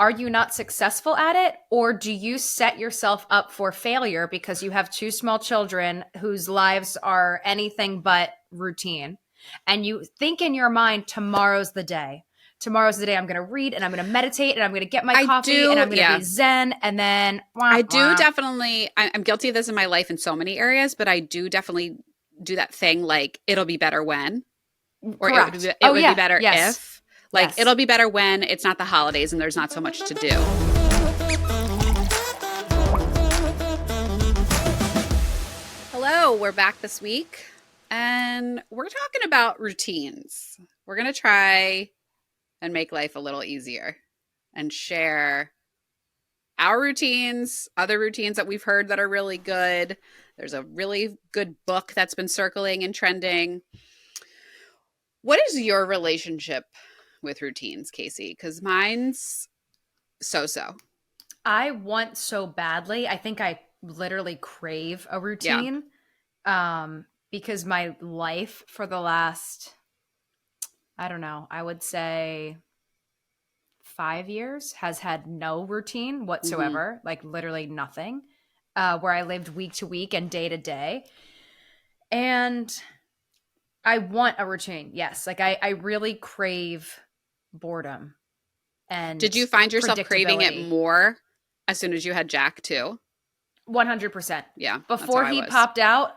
are you not successful at it? Or do you set yourself up for failure because you have two small children whose lives are anything but routine? And you think in your mind, tomorrow's the day. Tomorrow's the day I'm going to read and I'm going to meditate and I'm going to get my coffee and I'm going to be zen. And then I do definitely, I'm guilty of this in my life in so many areas, but I do definitely do that thing like it'll be better when, or Correct. it would be better yes. if. Like, yes. It'll be better when it's not the holidays and there's not so much to do. Hello, we're back this week, and we're talking about routines. We're going to try and make life a little easier and share our routines, other routines that we've heard that are really good. There's a really good book that's been circling and trending. What is your relationship with routines, Kacie? Because mine's so-so. I want so badly. I think I literally crave a routine. Yeah. Because my life for the last, I don't know, I would say 5 years has had no routine whatsoever, like literally nothing, where I lived week to week and day to day. And I want a routine. Yes. Like I really crave boredom. And did you find yourself craving it more as soon as you had Jack too? 100%. Yeah. Before he popped out,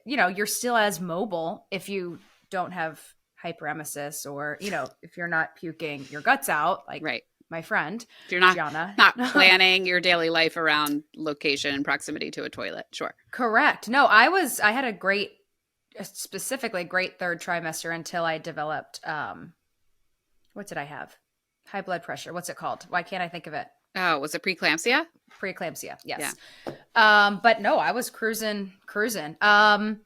you're still as mobile if you don't have hyperemesis or, if you're not puking your guts out, like my friend. If you're not, Gianna. Not planning your daily life around location and proximity to a toilet. Sure. Correct. No, I had a specifically great third trimester until I developed, what did I have? High blood pressure. What's it called? Why can't I think of it? Oh, was it preeclampsia? Preeclampsia, yes. Yeah. But no, I was cruising. I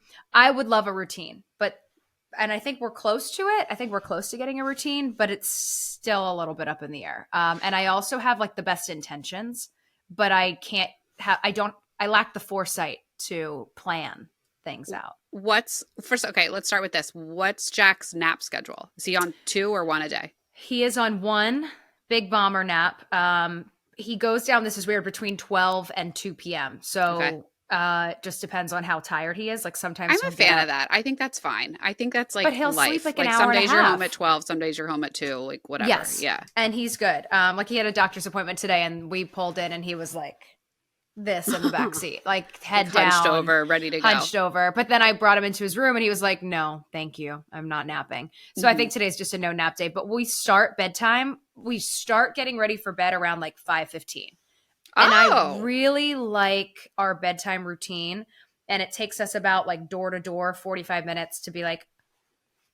would love a routine, and I think we're close to it. I think we're close to getting a routine, but it's still a little bit up in the air. And I also have like the best intentions, but I lack the foresight to plan things out. Let's start with this. What's Jack's nap schedule? Is he on 2 or 1 a day? He is on 1 big bomber nap. He goes down, this is weird, between 12 and 2 p.m. So just depends on how tired he is. Like sometimes I'm a fan of that. I think that's fine. I think that's like but he'll life. Sleep like an hour and a half. Some days you're home at 12, some days you're home at 2, like whatever. Yes. Yeah. And he's good. Like he had a doctor's appointment today and we pulled in and he was like this in the back seat, like head down, hunched over, ready to go. But then I brought him into his room and he was like, no, thank you. I'm not napping. So I think today's just a no nap day, but we start getting ready for bed around like 5:15. And I really like our bedtime routine. And it takes us about like door to door, 45 minutes to be like,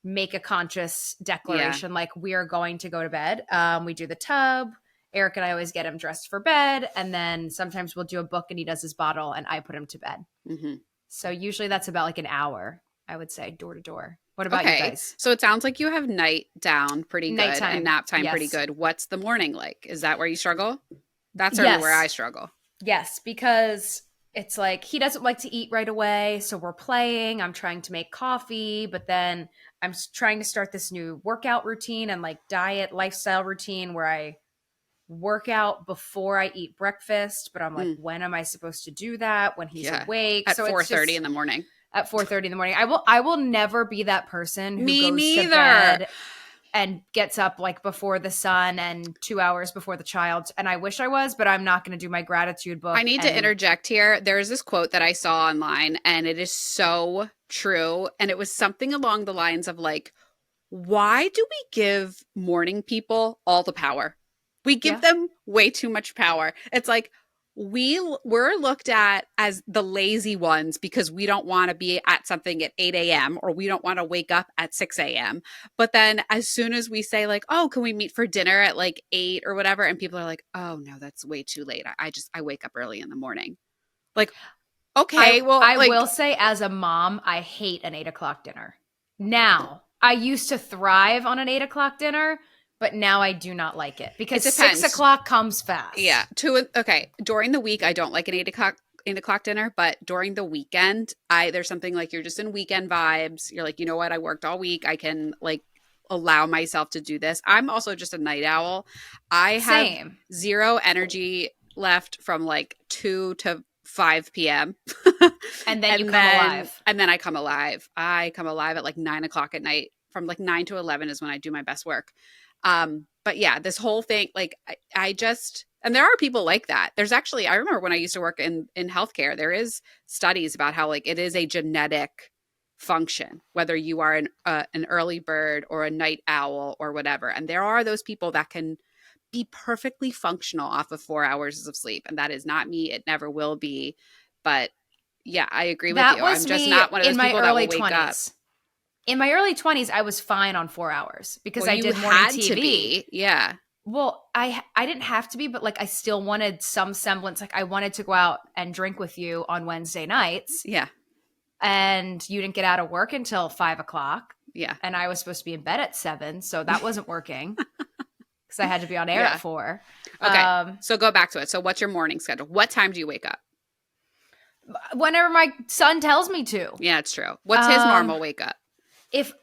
make a conscious declaration. Like we are going to go to bed. We do the tub. Eric and I always get him dressed for bed. And then sometimes we'll do a book and he does his bottle and I put him to bed. Mm-hmm. So usually that's about like an hour, I would say, door to door. What about you guys? So it sounds like you have night down pretty good Nighttime. And nap time pretty good. What's the morning like? Is that where you struggle? That's certainly where I struggle. Yes, because it's like he doesn't like to eat right away. So we're playing. I'm trying to make coffee, but then I'm trying to start this new workout routine and like diet lifestyle routine where I work out before I eat breakfast. But I'm like, when am I supposed to do that? When he's awake? At 4:30 in the morning. At 4:30 in the morning. I will never be that person who Me goes neither. to bed and gets up like before the sun and 2 hours before the child. And I wish I was, but I'm not going to do my gratitude book. I need to interject here. There's this quote that I saw online and it is so true. And it was something along the lines of like, why do we give morning people all the power? We give them way too much power. It's like, we're looked at as the lazy ones because we don't want to be at something at 8 a.m. or we don't want to wake up at 6 a.m. But then as soon as we say like, oh, can we meet for dinner at like 8 or whatever? And people are like, oh no, that's way too late. I wake up early in the morning. Like, okay, I will say as a mom, I hate an 8 o'clock dinner. Now, I used to thrive on an 8 o'clock dinner. But now I do not like it because 6 o'clock comes fast. Yeah. During the week, I don't like an 8 o'clock dinner, but during the weekend, there's something like you're just in weekend vibes. You're like, you know what? I worked all week. I can like allow myself to do this. I'm also just a night owl. I have Same. zero energy left from like 2 to 5 p.m. And then you come alive. And then I come alive. I come alive at like 9 o'clock at night. From like 9 to 11 is when I do my best work. But yeah, this whole thing, like I just, and there are people like that. There's actually, I remember when I used to work in healthcare, there is studies about how like it is a genetic function, whether you are an early bird or a night owl or whatever. And there are those people that can be perfectly functional off of 4 hours of sleep. And that is not me. It never will be. But yeah, I agree with you. I'm just not one of those people that will wake up. In my early 20s, I was fine on 4 hours because I did morning had TV. To be. Yeah. Well, I didn't have to be, but like I still wanted some semblance. Like I wanted to go out and drink with you on Wednesday nights. Yeah. And you didn't get out of work until 5 o'clock. Yeah. And I was supposed to be in bed at 7. So that wasn't working because I had to be on air at 4. Okay. So go back to it. So what's your morning schedule? What time do you wake up? Whenever my son tells me to. Yeah, it's true. What's his normal wake up? If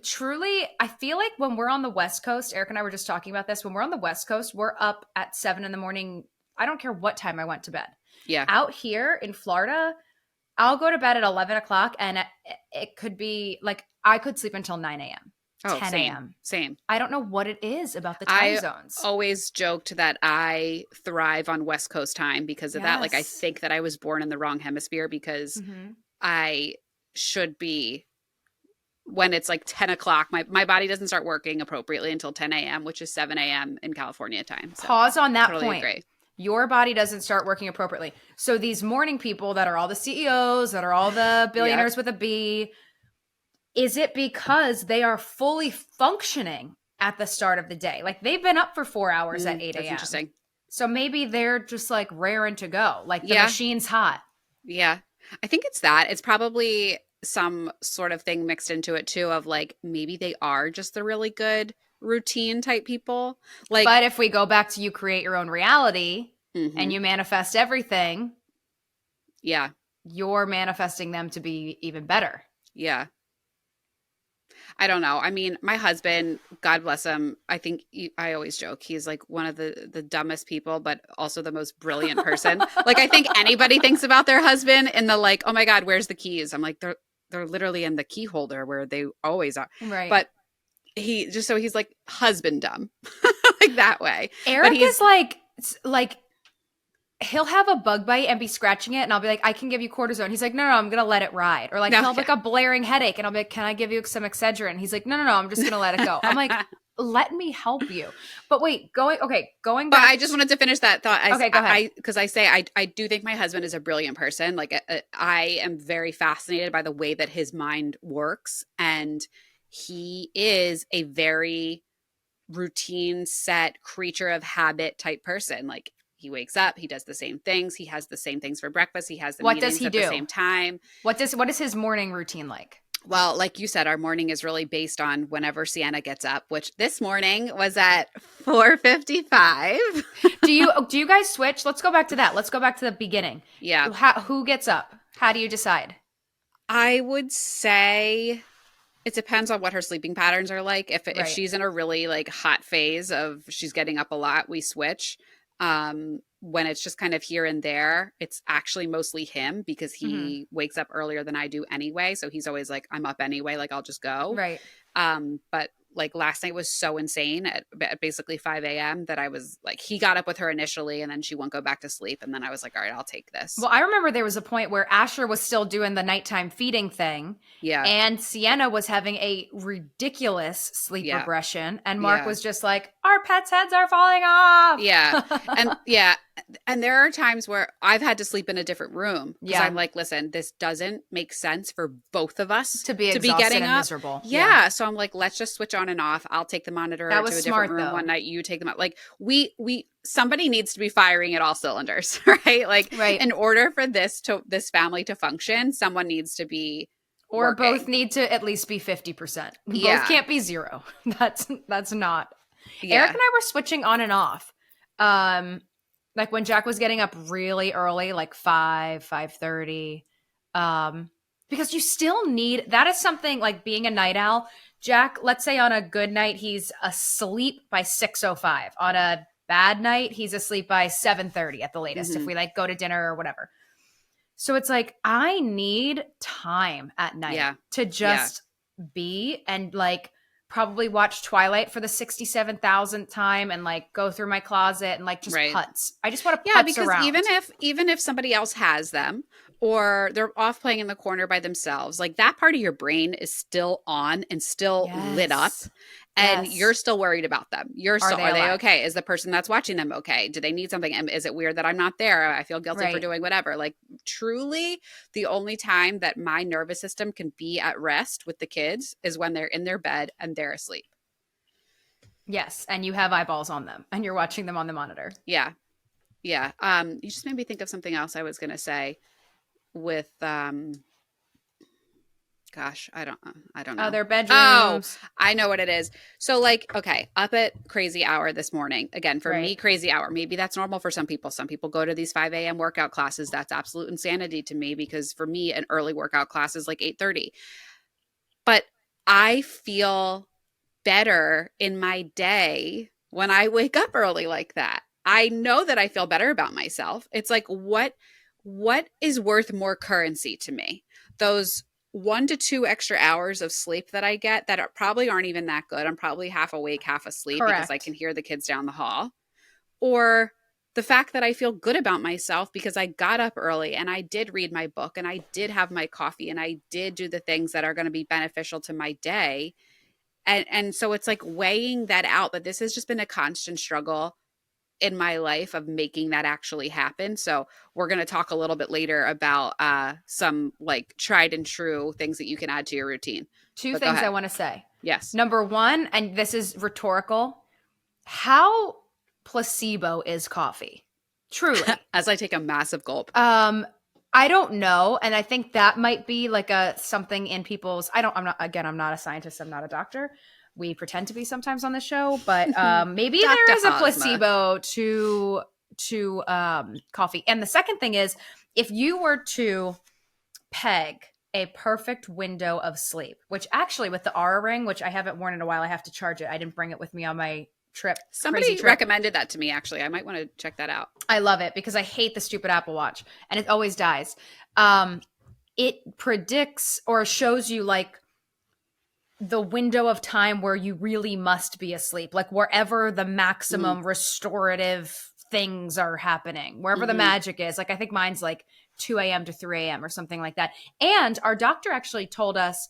truly, I feel like when we're on the West Coast, Eric and I were just talking about this. When we're on the West Coast, we're up at 7 in the morning. I don't care what time I went to bed. Yeah. Out here in Florida, I'll go to bed at 11 o'clock and it could be like I could sleep until 9 a.m. Oh, 10 a.m. Same. I don't know what it is about the time zones. I always joked that I thrive on West Coast time because of that. Like, I think that I was born in the wrong hemisphere because I should be, when it's like 10 o'clock, my body doesn't start working appropriately until 10 a.m., which is 7 a.m. in California time. So pause on that totally point. Agree. Your body doesn't start working appropriately. So these morning people that are all the CEOs, that are all the billionaires with a B, is it because they are fully functioning at the start of the day? Like they've been up for 4 hours at 8 a.m. That's interesting. So maybe they're just like raring to go. Like the machine's hot. Yeah. I think it's that. It's probably some sort of thing mixed into it too of like maybe they are just the really good routine type people. Like, but if we go back to you create your own reality and you manifest everything, you're manifesting them to be even better. Yeah. I don't know. I mean, my husband, God bless him, I think I always joke he's like one of the dumbest people, but also the most brilliant person. Like I think anybody thinks about their husband in the like, oh my God, where's the keys? I'm like, they're literally in the key holder where they always are. Right. But he's like husband dumb like that way. Eric is like he'll have a bug bite and be scratching it and I'll be like, I can give you cortisone. He's like, no, I'm going to let it ride. Or like he'll have like a blaring headache and I'll be like, can I give you some Excedrin? He's like, no, I'm just going to let it go. I'm like, let me help you. But wait, going back. But I just wanted to finish that thought. Okay, go ahead. Because I do think my husband is a brilliant person. Like I am very fascinated by the way that his mind works. And he is a very routine set creature of habit type person. Like he wakes up, he does the same things. He has the same things for breakfast. He has the meetings at the same time. What is his morning routine like? Well, like you said, our morning is really based on whenever Sienna gets up, which this morning was at 4:55. Do you guys switch? Let's go back to that. Let's go back to the beginning. Yeah. Who gets up? How do you decide? I would say it depends on what her sleeping patterns are like. If she's in a really like hot phase of she's getting up a lot, we switch. When it's just kind of here and there, it's actually mostly him because he wakes up earlier than I do anyway. So he's always like, I'm up anyway. Like I'll just go. Right. But like last night was so insane at basically 5 a.m. that I was like, he got up with her initially and then she won't go back to sleep. And then I was like, all right, I'll take this. Well, I remember there was a point where Asher was still doing the nighttime feeding thing. Yeah. And Sienna was having a ridiculous sleep regression. And Mark was just like, our pets' heads are falling off. Yeah. And there are times where I've had to sleep in a different room because I'm like, listen, this doesn't make sense for both of us to be getting up. Miserable. Yeah. So I'm like, let's just switch on and off. I'll take the monitor to a different room one night. You take them out. Like somebody needs to be firing at all cylinders, right? Like in order for this family to function, someone needs to be or working. Both need to at least be 50%. Both can't be 0. That's not. Eric and I were switching on and off. Like when Jack was getting up really early, like 5:30, because you still need, that is something like being a night owl, Jack, let's say on a good night, he's asleep by 6:05. On a bad night, he's asleep by 7:30 at the latest, if we like go to dinner or whatever. So it's like, I need time at night to just be and like probably watch Twilight for the 67,000th time and like go through my closet and like just putz. I just want to putz around. Even if somebody else has them or they're off playing in the corner by themselves, like that part of your brain is still on and still lit up. And you're still worried about them. Are they okay? Is the person that's watching them okay? Do they need something? Is it weird that I'm not there? I feel guilty for doing whatever. Like truly the only time that my nervous system can be at rest with the kids is when they're in their bed and they're asleep. Yes. And you have eyeballs on them and you're watching them on the monitor. Yeah. Yeah. You just made me think of something else I was going to say with, gosh, I don't know. Their bedrooms. Oh, I know what it is. So like, okay, up at crazy hour this morning. Again, for me, crazy hour. Maybe that's normal for some people. Some people go to these 5 a.m. workout classes. That's absolute insanity to me because for me, an early workout class is like 8:30. But I feel better in my day when I wake up early like that. I know that I feel better about myself. It's like, what is worth more currency to me? Those 1 to 2 extra hours of sleep that I get that probably aren't even that good. I'm probably half awake, half asleep because I can hear the kids down the hall. Or the fact that I feel good about myself because I got up early and I did read my book and I did have my coffee and I did do the things that are going to be beneficial to my day. And so it's like weighing that out, but this has just been a constant struggle in my life of making that actually happen. So we're going to talk a little bit later about some like tried and true things that you can add to your routine. Two things I want to say. Yes. Number one, and this is rhetorical, how placebo is coffee? Truly. As I take a massive gulp. I don't know. And I think that might be like something in people's, I'm not a scientist. I'm not a doctor. We pretend to be sometimes on the show, but maybe there is a placebo to coffee. And the second thing is, if you were to peg a perfect window of sleep, which actually with the Aura ring, which I haven't worn in a while, I have to charge it. I didn't bring it with me on my trip. Somebody recommended that to me, actually. I might want to check that out. I love it because I hate the stupid Apple Watch and it always dies. It predicts or shows you like the window of time where you really must be asleep, like wherever the maximum restorative things are happening, wherever the magic is. Like I think mine's like 2 a.m. to 3 a.m. or something like that. And our doctor actually told us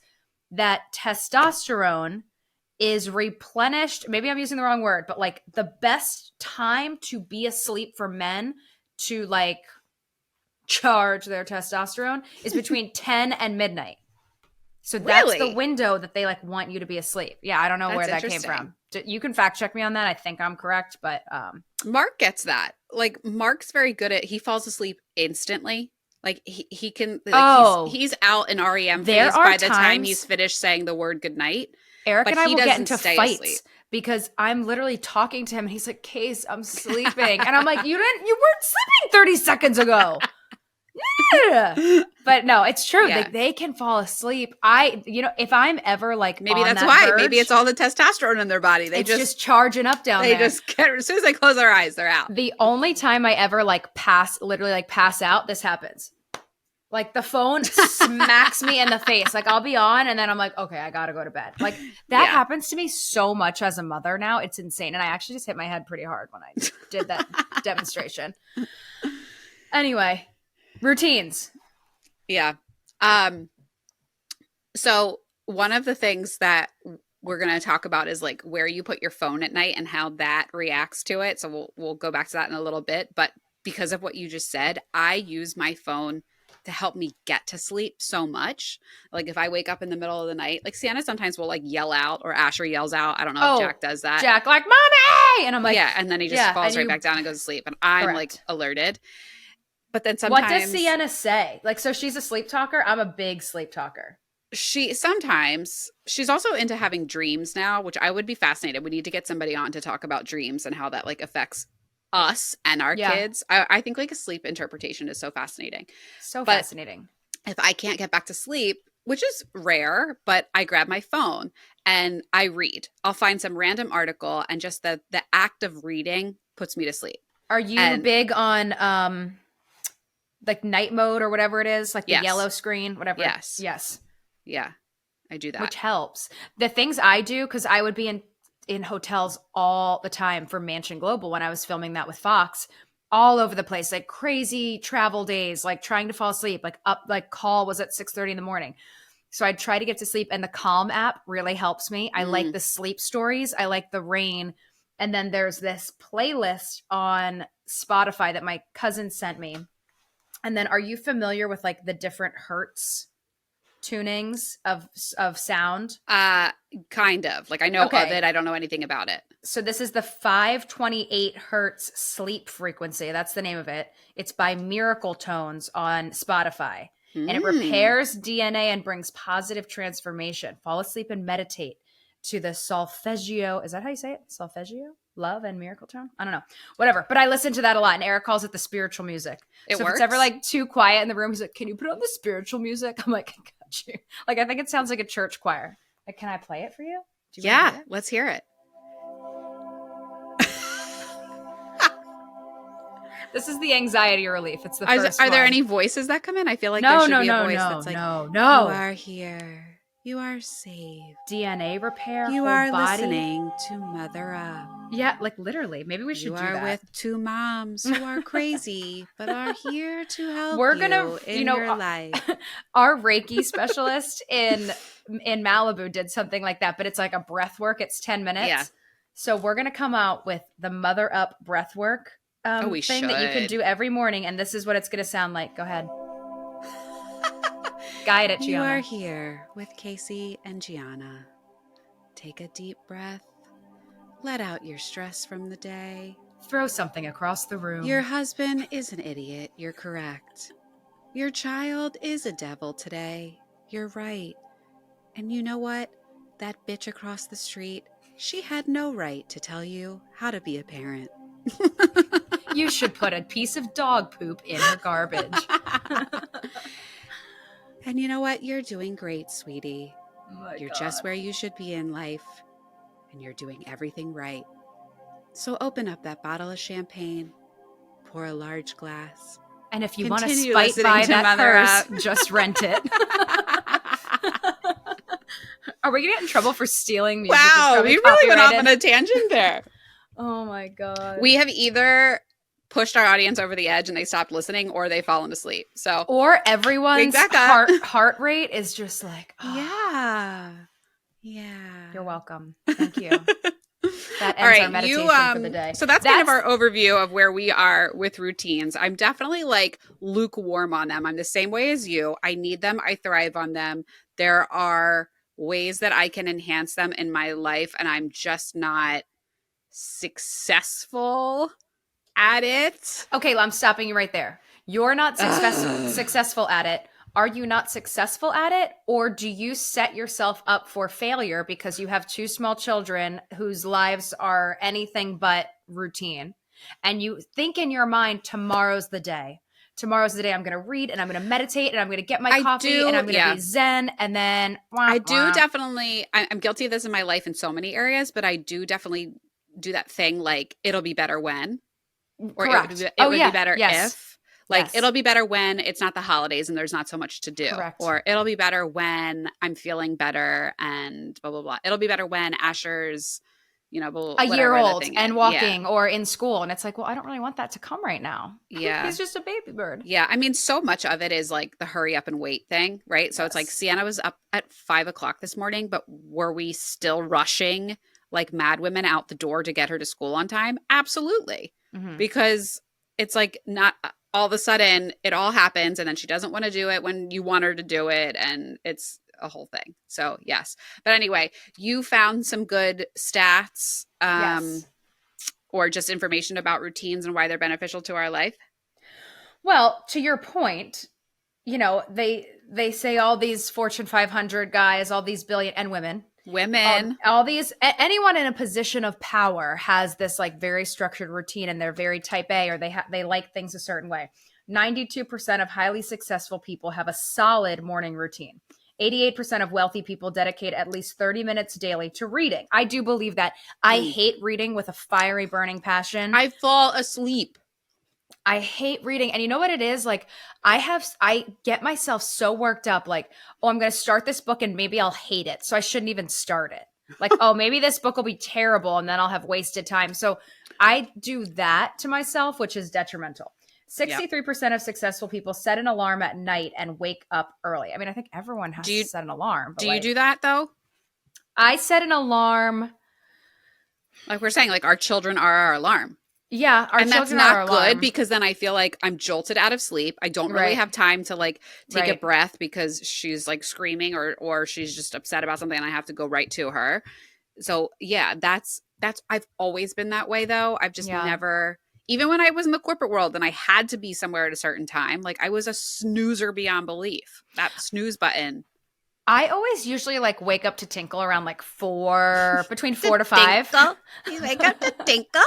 that testosterone is replenished. Maybe I'm using the wrong word, but like the best time to be asleep for men to like charge their testosterone is between 10 and midnight. So that's the window that they like want you to be asleep. Yeah, I don't know where that came from. You can fact check me on that. I think I'm correct, but Mark gets that. Like Mark's very good at he falls asleep instantly. Like he can he's out in REM phase by the time he's finished saying the word goodnight. Eric and I will get into fights because I'm literally talking to him and he's like, "Case, I'm sleeping." And I'm like, "You weren't sleeping 30 seconds ago." Yeah. But no, it's true. Yeah. They can fall asleep. If I'm ever like, maybe that's why. Verge, maybe it's all the testosterone in their body. They just charging up down there. They just get, as soon as they close their eyes, they're out. The only time I ever like pass out, this happens. Like the phone smacks me in the face. Like I'll be on and then I'm like, okay, I gotta go to bed. Like that happens to me so much as a mother now. It's insane. And I actually just hit my head pretty hard when I did that demonstration. Anyway, routines. Yeah. So one of the things that we're going to talk about is like where you put your phone at night and how that reacts to it. So we'll go back to that in a little bit. But because of what you just said, I use my phone to help me get to sleep so much. Like if I wake up in the middle of the night, like Sienna sometimes will like yell out or Asher yells out. I don't know if Jack does that. Jack like, "Mommy!" And I'm like, yeah. And then he just falls right back down and goes to sleep. And I'm like alerted. But then sometimes. What does Sienna say? Like, so she's a sleep talker. I'm a big sleep talker. She's also into having dreams now, which I would be fascinated. We need to get somebody on to talk about dreams and how that like affects us and our kids. I think like a sleep interpretation is so fascinating. Fascinating. If I can't get back to sleep, which is rare, but I grab my phone and I read. I'll find some random article, and just the act of reading puts me to sleep. Are you big on like night mode or whatever it is, like the yellow screen, whatever? Yes. Yeah, I do that. Which helps. The things I do, because I would be in hotels all the time for Mansion Global when I was filming that with Fox, all over the place, like crazy travel days, like trying to fall asleep, like call was at 6:30 in the morning. So I'd try to get to sleep, and the Calm app really helps me. I like the sleep stories. I like the rain. And then there's this playlist on Spotify that my cousin sent me. And then are you familiar with like the different hertz tunings of sound? Kind of. Like I know of it. I don't know anything about it. So this is the 528 hertz sleep frequency. That's the name of it. It's by Miracle Tones on Spotify. And it repairs DNA and brings positive transformation. Fall asleep and meditate to the solfeggio. Is that how you say it? Solfeggio? Love and miracle tone? I don't know. Whatever. But I listen to that a lot. And Eric calls it the spiritual music. So if it's ever like too quiet in the room, he's like, can you put on the spiritual music? I'm like, I got you. Like, I think it sounds like a church choir. Like, can I play it for you? Yeah, let's hear it. This is the anxiety relief. It's the first Are there any voices that come in? I feel like there should be a voice that's like, no. You are here. You are safe. DNA repair. You are listening to Mother Up. Yeah, like literally. Maybe we should do that. You are with two moms who are crazy, but are here to help you in your life. Our Reiki specialist in Malibu did something like that, but it's like a breath work. It's 10 minutes. Yeah. So we're going to come out with the Mother Up breath work thing that you can do every morning. And this is what it's going to sound like. Go ahead. Guide it, Gianna. You are here with Kacie and Gianna. Take a deep breath. Let out your stress from the day. Throw something across the room. Your husband is an idiot. You're correct. Your child is a devil today. You're right. And you know what? That bitch across the street, she had no right to tell you how to be a parent. You should put a piece of dog poop in her garbage. And you know what? You're doing great, sweetie. You're just where you should be in life. And you're doing everything right. So open up that bottle of champagne. Pour a large glass. And if you want to spite by that purse, just rent it. Are we going to get in trouble for stealing music? Wow, we really went off on a tangent there. Oh my God. We have either pushed our audience over the edge and they stopped listening, or they've fallen asleep. So, or everyone's heart rate is just like, oh. Yeah. You're welcome. Thank you. That ends our meditation for the day. So that's kind of our overview of where we are with routines. I'm definitely like lukewarm on them. I'm the same way as you. I need them. I thrive on them. There are ways that I can enhance them in my life, and I'm just not successful at it. Okay, well, I'm stopping you right there. You're not successful at it. Are you not successful at it? Or do you set yourself up for failure because you have two small children whose lives are anything but routine? And you think in your mind, tomorrow's the day. Tomorrow's the day I'm going to read and I'm going to meditate and I'm going to get my coffee and I'm going to be zen. And then I do definitely, I'm guilty of this in my life in so many areas, but I do definitely do that thing like it'll be better when. Or correct. It would be better if. Like, it'll be better when it's not the holidays and there's not so much to do. Correct. Or it'll be better when I'm feeling better and blah, blah, blah. It'll be better when Asher's, a year old and walking or in school. And it's like, well, I don't really want that to come right now. Yeah. He's just a baby bird. Yeah. I mean, so much of it is like the hurry up and wait thing, right? So it's like Sienna was up at 5:00 this morning, but were we still rushing like mad women out the door to get her to school on time? Absolutely. Mm-hmm. Because it's like not all of a sudden it all happens and then she doesn't want to do it when you want her to do it. And it's a whole thing. So yes. But anyway, you found some good stats or just information about routines and why they're beneficial to our life. Well, to your point, they say all these Fortune 500 guys, all these billion and women, all these, anyone in a position of power has this like very structured routine and they're very type A or they like things a certain way. 92% of highly successful people have a solid morning routine. 88% of wealthy people dedicate at least 30 minutes daily to reading. I do believe that. I hate reading with a fiery, burning passion. I fall asleep. I hate reading. And you know what it is? Like, I get myself so worked up, like, oh, I'm going to start this book and maybe I'll hate it. So I shouldn't even start it. Like, oh, maybe this book will be terrible and then I'll have wasted time. So I do that to myself, which is detrimental. 63% of successful people set an alarm at night and wake up early. I mean, I think everyone has to set an alarm. Do you do that though? I set an alarm. Like we're saying, like our children are our alarm. Yeah, and that's not good because then I feel like I'm jolted out of sleep. I don't really have time to like take a breath because she's like screaming or she's just upset about something and I have to go right to her. So yeah, that's I've always been that way though. I've just never, even when I was in the corporate world and I had to be somewhere at a certain time, like I was a snoozer beyond belief. That snooze button. I always usually like wake up to tinkle around like between 4 to 5. You wake up to tinkle?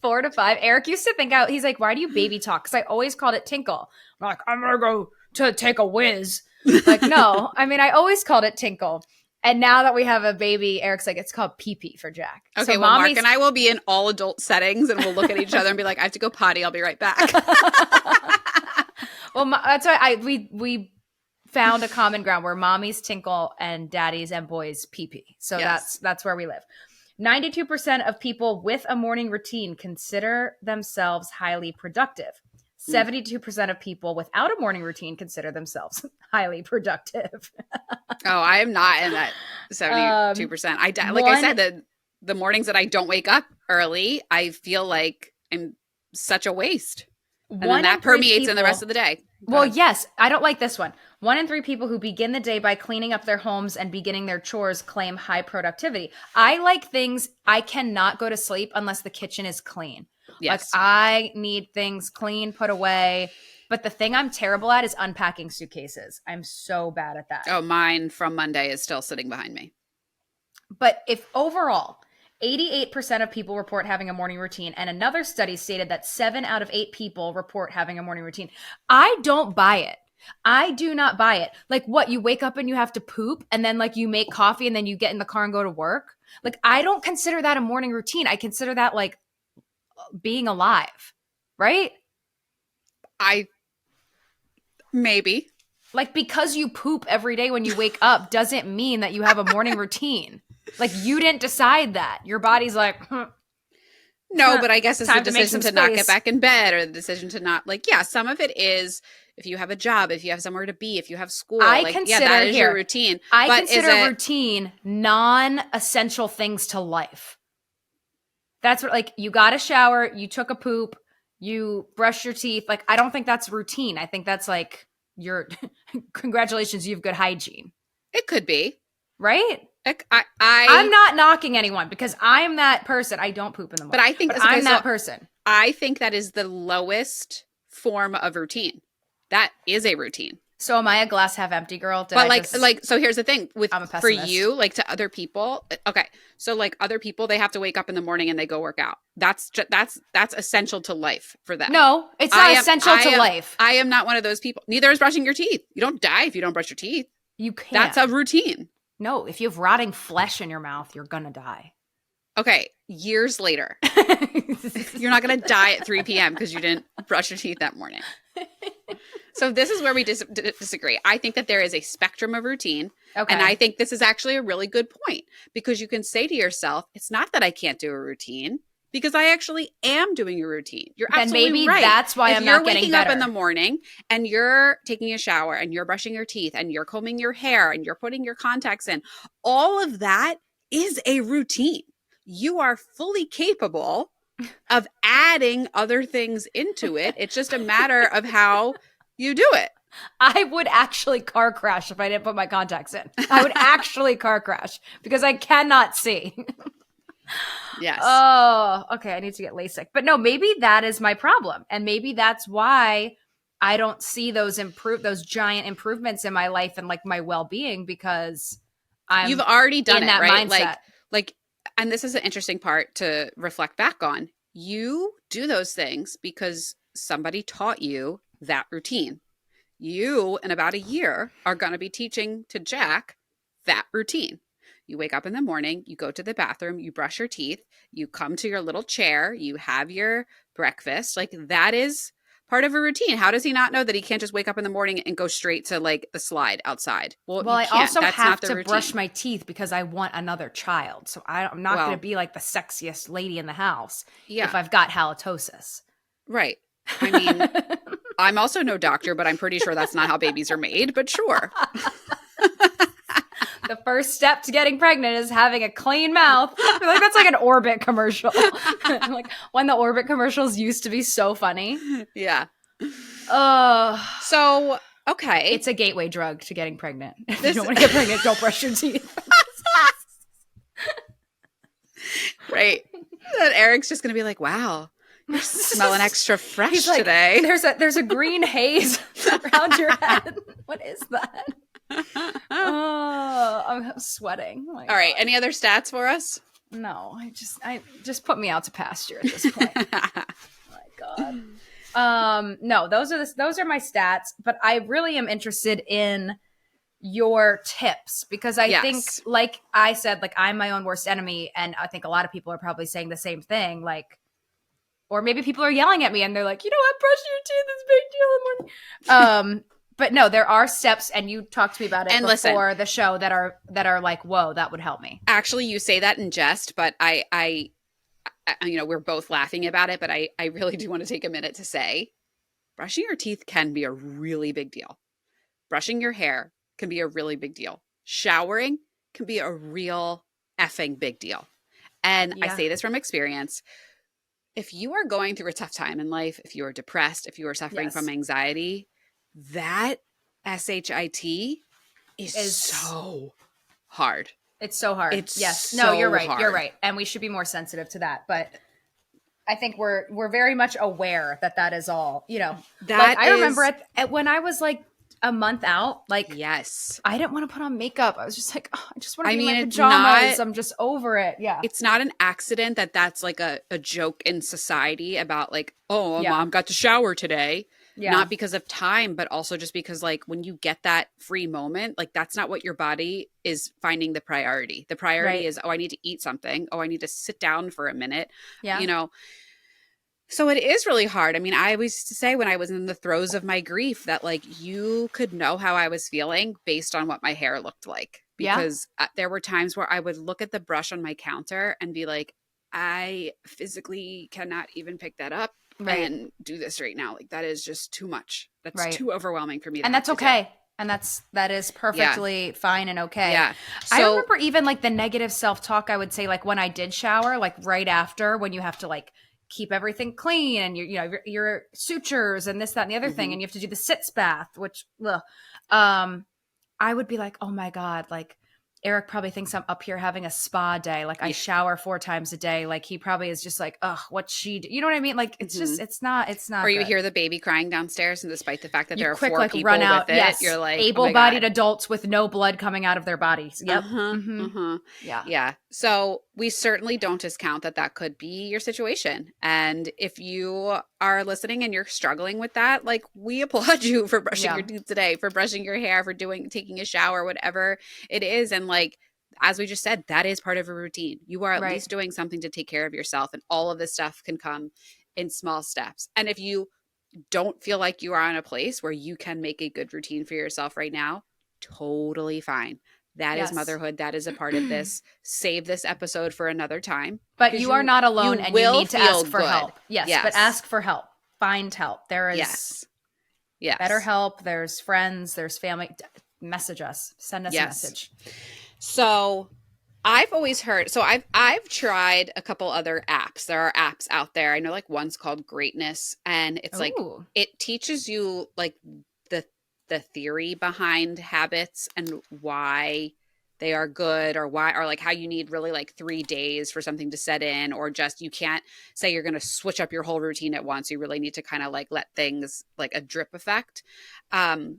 4 to 5. Eric used to think out, he's like, why do you baby talk? Because I always called it tinkle. I'm like, I'm going to go to take a whiz. Like, no, I mean, I always called it tinkle. And now that we have a baby, Eric's like, it's called pee-pee for Jack. Okay, well, Mark and I will be in all adult settings and we'll look at each other and be like, I have to go potty. I'll be right back. Well, that's why we found a common ground where mommy's tinkle and daddy's and boys pee-pee. So that's where we live. 92% of people with a morning routine consider themselves highly productive. 72% of people without a morning routine consider themselves highly productive. Oh, I am not in that 72%. I said, the mornings that I don't wake up early, I feel like I'm such a waste. And then that permeates in the rest of the day. Well, yes. I don't like this one. 1 in 3 people who begin the day by cleaning up their homes and beginning their chores claim high productivity. I like things. I cannot go to sleep unless the kitchen is clean. Yes. Like I need things clean, put away. But the thing I'm terrible at is unpacking suitcases. I'm so bad at that. Oh, mine from Monday is still sitting behind me. But if overall, 88% of people report having a morning routine, and another study stated that 7 out of 8 people report having a morning routine. I don't buy it. I do not buy it. Like what, you wake up and you have to poop and then like you make coffee and then you get in the car and go to work? Like I don't consider that a morning routine. I consider that like being alive, right? Maybe. Like because you poop every day when you wake up doesn't mean that you have a morning routine. Like you didn't decide that. Your body's like, no, but I guess it's the decision to not get back in bed or the decision to not some of it is if you have a job, if you have somewhere to be, if you have school, that is your routine. I consider routine non-essential things to life. That's what, like, you got a shower, you took a poop, you brushed your teeth. Like, I don't think that's routine. I think that's like congratulations, you have good hygiene. It could be. Right? I'm not knocking anyone because I'm that person. I don't poop in the morning. But I think I'm that person. I think that is the lowest form of routine. That is a routine. So am I a glass half empty girl? So here's the thing for you, like to other people. Okay. So like other people, they have to wake up in the morning and they go work out. That's essential to life for them. No, it's not essential to life. I am not one of those people. Neither is brushing your teeth. You don't die if you don't brush your teeth. You can't. That's a routine. No, if you have rotting flesh in your mouth, you're going to die. Okay. Years later, you're not going to die at 3 p.m. because you didn't brush your teeth that morning. So this is where we disagree. I think that there is a spectrum of routine. Okay. And I think this is actually a really good point because you can say to yourself, it's not that I can't do a routine because I actually am doing a routine. You're absolutely right. That's why I'm not getting better. If you're waking up in the morning and you're taking a shower and you're brushing your teeth and you're combing your hair and you're putting your contacts in, all of that is a routine. You are fully capable of adding other things into it. It's just a matter of how you do it. I would actually car crash if I didn't put my contacts in. I would actually car crash because I cannot see. Yes. Oh, okay. I need to get LASIK. But no, maybe that is my problem. And maybe that's why I don't see those giant improvements in my life and like my well-being because you've already done in that right? mindset. Like, and this is an interesting part to reflect back on. You do those things because somebody taught you that routine. you in about a year are going to be teaching to Jack that routine. You wake up in the morning, you go to the bathroom, you brush your teeth, you come to your little chair, you have your breakfast. Like that is part of a routine. How does he not know that he can't just wake up in the morning and go straight to like the slide outside? Well, you I can't. also That's have not the to routine. brush my teeth because I want another child. So I'm not going to be like the sexiest lady in the house if I've got halitosis. Right. I mean, I'm also no doctor, but I'm pretty sure that's not how babies are made, but sure. The first step to getting pregnant is having a clean mouth. I feel like that's like an Orbit commercial. Like when the Orbit commercials used to be so funny. Yeah. So, okay. It's a gateway drug to getting pregnant. If you don't want to get pregnant, don't brush your teeth. Right. And Eric's just going to be like, wow, you're smelling extra fresh like, today. There's a green haze around your head. What is that? Oh, I'm sweating. Oh, all right. Any other stats for us? No, I just put me out to pasture at this point. Oh my God. No, those are my stats, but I really am interested in your tips because I think, like I said, like I'm my own worst enemy, and I think a lot of people are probably saying the same thing. Like, or maybe people are yelling at me and they're like, you know what, brushing your teeth is a big deal in the morning. But no, there are steps, and you talked to me about it before the show that are like, whoa, that would help me. Actually, you say that in jest, but I you know, we're both laughing about it, but I really do want to take a minute to say, brushing your teeth can be a really big deal. Brushing your hair can be a really big deal. Showering can be a real effing big deal. And I say this from experience. If you are going through a tough time in life, if you are depressed, if you are suffering from anxiety, that SHIT is so hard. It's so hard. It's you're right. hard. You're right. And we should be more sensitive to that. But I think we're very much aware that is all, you know. I remember when I was like a month out, like, I didn't want to put on makeup. I was just like, oh, I just want to be in my pajamas. I'm just over it. Yeah. It's not an accident that's like a joke in society about like, oh, mom got to shower today. Yeah. Not because of time, but also just because like when you get that free moment, like that's not what your body is finding the priority. The priority is, oh, I need to eat something. Oh, I need to sit down for a minute. Yeah. You know, so it is really hard. I mean, I always used to say when I was in the throes of my grief that like you could know how I was feeling based on what my hair looked like. Because there were times where I would look at the brush on my counter and be like, I physically cannot even pick that up and do this right now. Like that is just too much. That's too overwhelming for me. And that's okay. And that is perfectly fine and okay. Yeah. So, I remember even like the negative self-talk, I would say like when I did shower, like right after when you have to like keep everything clean and your sutures and this, that, and the other thing. And you have to do the sitz bath, which, I would be like, oh my God, like Eric probably thinks I'm up here having a spa day. Like I shower 4 times a day. Like he probably is just like, ugh, what's she do? You know what I mean? Like it's just, it's not. Or you hear the baby crying downstairs, and despite the fact that there are 4 people run out, with it, you're like, able-bodied adults with no blood coming out of their bodies. Yep. Yeah. So we certainly don't discount that could be your situation. And if you are listening and you're struggling with that, like we applaud you for brushing your teeth today, for brushing your hair, for taking a shower, whatever it is. And like, as we just said, that is part of a routine. You are at least doing something to take care of yourself, and all of this stuff can come in small steps. And if you don't feel like you are in a place where you can make a good routine for yourself right now, totally fine. That is motherhood. That is a part of this. Save this episode for another time. But you are not alone, and you need to ask for help. Yes, but ask for help. Find help. There is better help. There's friends. There's family. Message us. Send us a message. So I've always heard, so I've tried a couple other apps. There are apps out there. I know like one's called Greatness, and it's like, it teaches you like the theory behind habits and why they are good, or like how you need really like 3 days for something to set in, or just, you can't say you're going to switch up your whole routine at once. You really need to kind of like let things like a drip effect. And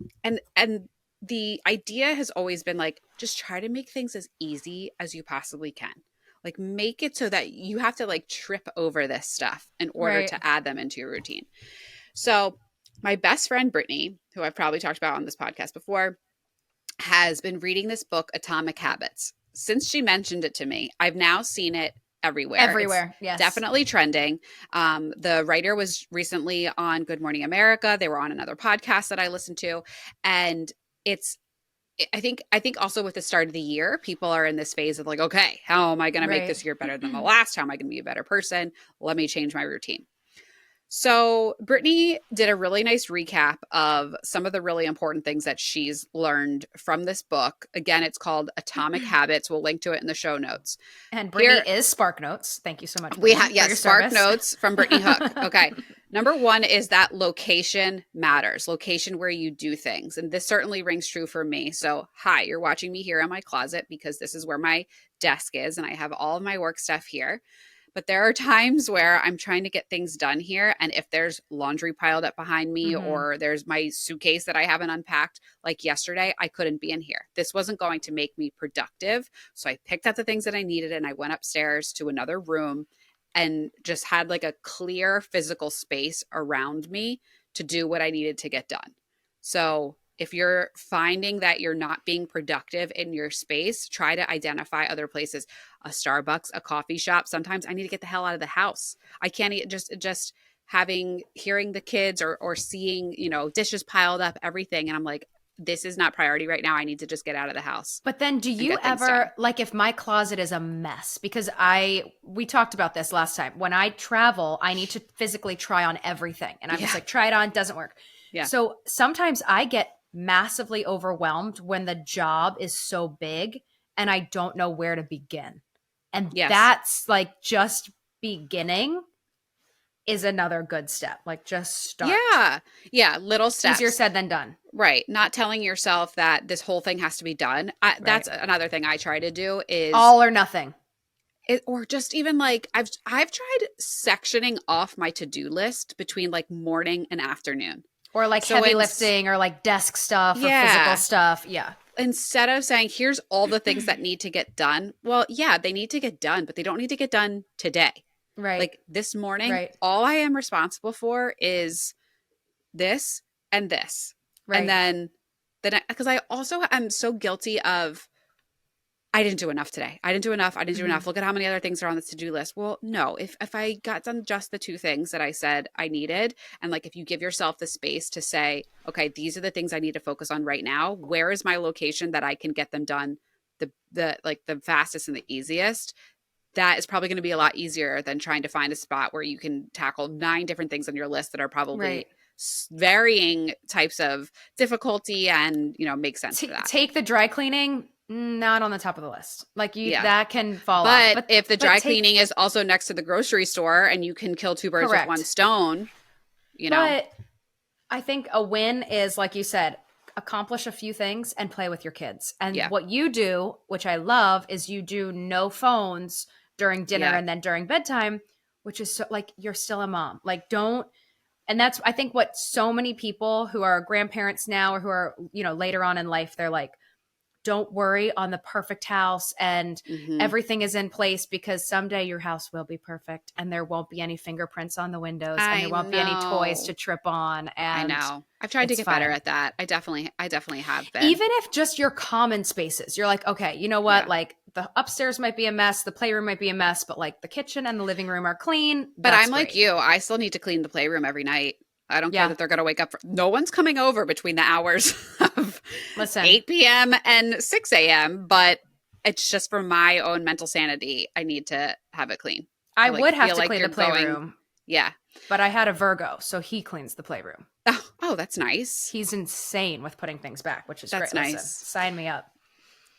the idea has always been like, just try to make things as easy as you possibly can. Like make it so that you have to like trip over this stuff in order to add them into your routine. So My best friend, Brittany, who I've probably talked about on this podcast before, has been reading this book, Atomic Habits. Since she mentioned it to me, I've now seen it everywhere. Everywhere, it's yes. definitely trending. The writer was recently on Good Morning America. They were on another podcast that I listened to. And I think also with the start of the year, people are in this phase of like, okay, how am I going to make this year better than the last? How am I going to be a better person? Let me change my routine. So Brittany did a really nice recap of some of the really important things that she's learned from this book. Again, it's called Atomic Habits. We'll link to it in the show notes. And Brittany is Spark Notes. Thank you so much. We have Spark Notes from Brittany Hook. Okay. Number one is that location matters. Location where you do things. And this certainly rings true for me. So hi, you're watching me here in my closet because this is where my desk is and I have all of my work stuff here. But there are times where I'm trying to get things done here. And if there's laundry piled up behind me or there's my suitcase that I haven't unpacked, like yesterday, I couldn't be in here. This wasn't going to make me productive. So I picked up the things that I needed and I went upstairs to another room and just had like a clear physical space around me to do what I needed to get done. So if you're finding that you're not being productive in your space, try to identify other places, a Starbucks, a coffee shop. Sometimes I need to get the hell out of the house. I can't just hearing the kids or seeing, dishes piled up, everything. And I'm like, this is not priority right now. I need to just get out of the house. But then do you ever, like if my closet is a mess, because we talked about this last time. When I travel, I need to physically try on everything. And I'm just like, try it on, doesn't work. Yeah. So sometimes I get massively overwhelmed when the job is so big and I don't know where to begin. And that's like just beginning is another good step. Like just start. Yeah. Little steps. Easier said than done. Right. Not telling yourself that this whole thing has to be done. That's another thing I try to do is all or nothing. Or just even like I've tried sectioning off my to-do list between like morning and afternoon. Or like heavy lifting or like desk stuff or physical stuff. Yeah. Instead of saying, here's all the things that need to get done. Well, yeah, they need to get done, but they don't need to get done today. Right. Like this morning, all I am responsible for is this and this. Right. And then because I also am so guilty of, I didn't do enough today. I didn't do enough. Look at how many other things are on the to-do list. Well, no, if I got done just the two things that I said I needed, and like if you give yourself the space to say, okay, these are the things I need to focus on right now. Where is my location that I can get them done the fastest and the easiest? That is probably going to be a lot easier than trying to find a spot where you can tackle 9 different things on your list that are probably varying types of difficulty and, make sense for that. Take the dry cleaning. Not on the top of the list. Like that can fall off. But if the dry cleaning is also next to the grocery store and you can kill 2 birds with one stone, But I think a win is, like you said, accomplish a few things and play with your kids. And what you do, which I love, is you do no phones during dinner and then during bedtime, which is so like you're still a mom. Like don't. And that's, I think, what so many people who are grandparents now or who are, later on in life, they're like, don't worry on the perfect house and everything is in place because someday your house will be perfect and there won't be any fingerprints on the windows and there won't be any toys to trip on. And I know. I've tried to get better at that. I definitely have been. Even if just your common spaces, you're like, okay, you know what? Like the upstairs might be a mess. The playroom might be a mess, but like the kitchen and the living room are clean. But I'm like you. I still need to clean the playroom every night. I don't care that they're going to wake up. No one's coming over between the hours of 8 p.m. and 6 a.m. But it's just for my own mental sanity. I need to have it clean. I would have to clean the playroom. But I had a Virgo, so he cleans the playroom. Oh, that's nice. He's insane with putting things back, which is great. Nice. Listen, sign me up.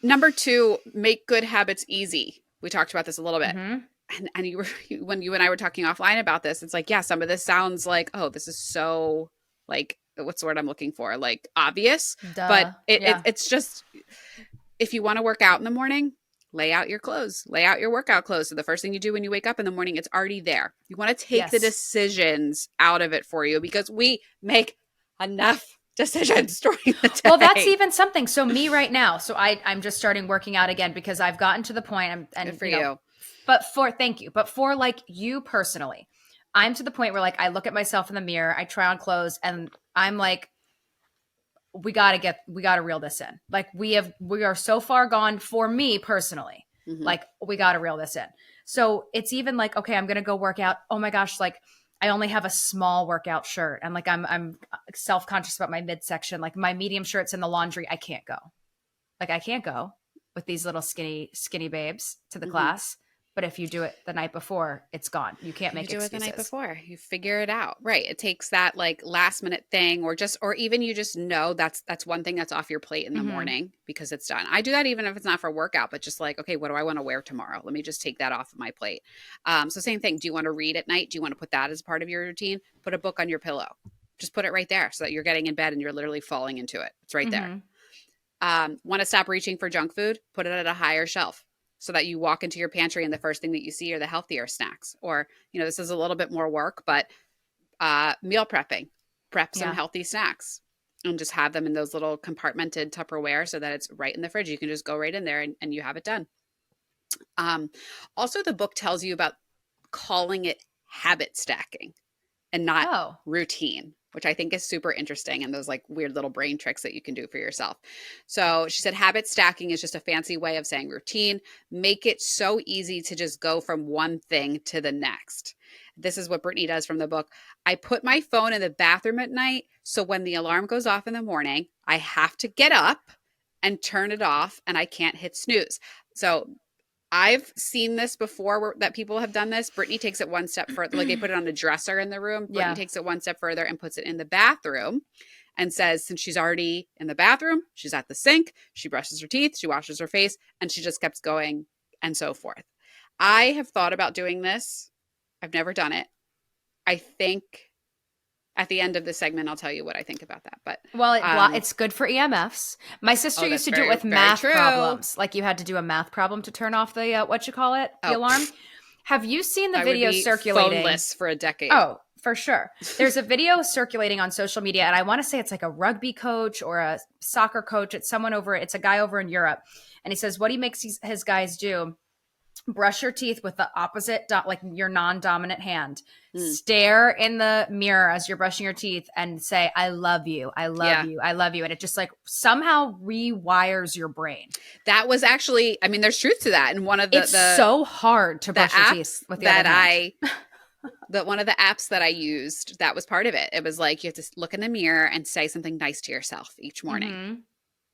Number 2, make good habits easy. We talked about this a little bit. And when you and I were talking offline about this, it's like, some of this sounds like, oh, this is so like, what's the word I'm looking for? Like obvious. Duh. But it's just, if you want to work out in the morning, lay out your clothes, lay out your workout clothes. So the first thing you do when you wake up in the morning, it's already there. You want to take the decisions out of it for you because we make enough decisions during the day. Well, that's even something. So me right now, so I'm just starting working out again because I've gotten to the point and good for you. But thank you. But for like you personally, I'm to the point where like I look at myself in the mirror, I try on clothes and I'm like, we gotta reel this in. Like we are so far gone for me personally. Mm-hmm. Like we gotta reel this in. So it's even like, okay, I'm gonna go work out. Oh my gosh, like I only have a small workout shirt, and like I'm self-conscious about my midsection. Like my medium shirt's in the laundry. I can't go. Like I can't go with these little skinny babes to the class. But if you do it the night before, it's gone. You can't make excuses. You do it the night before. You figure it out. Right. It takes that like last minute thing, or even you just know that's one thing that's off your plate in the morning because it's done. I do that even if it's not for workout, but just like, okay, what do I want to wear tomorrow? Let me just take that off of my plate. So same thing. Do you want to read at night? Do you want to put that as part of your routine? Put a book on your pillow. Just put it right there so that you're getting in bed and you're literally falling into it. It's right there. Want to stop reaching for junk food? Put it at a higher shelf, so that you walk into your pantry and the first thing that you see are the healthier snacks. Or, this is a little bit more work, but meal prepping. Prep some healthy snacks and just have them in those little compartmented Tupperware so that it's right in the fridge. You can just go right in there and you have it done. Also, the book tells you about calling it habit stacking and not routine, which I think is super interesting, and those like weird little brain tricks that you can do for yourself. So she said habit stacking is just a fancy way of saying routine. Make it so easy to just go from one thing to the next. This is what Brittany does from the book. I put my phone in the bathroom at night, so when the alarm goes off in the morning, I have to get up and turn it off, and I can't hit snooze. So I've seen this before that people have done this. Brittany takes it one step further. Like they put it on a dresser in the room. Brittany takes it one step further and puts it in the bathroom and says, since she's already in the bathroom, she's at the sink, she brushes her teeth, she washes her face, and she just keeps going and so forth. I have thought about doing this. I've never done it. I think at the end of the segment, I'll tell you what I think about that. But it's good for EMFs. My sister used to do it with math problems. Like you had to do a math problem to turn off the the alarm. Have you seen the video circulating? Phoneless for a decade. Oh, for sure. There's a video circulating on social media, and I want to say it's like a rugby coach or a soccer coach. It's a guy over in Europe, and he says what he makes his guys do: brush your teeth with the opposite, like your non-dominant hand. Stare in the mirror as you're brushing your teeth and say, I love you. I love you. I love you. And it just like somehow rewires your brain. That was actually, I mean, there's truth to that. And one of it's so hard to brush your teeth with the other hand. One of the apps that I used, that was part of it. It was like, you have to look in the mirror and say something nice to yourself each morning.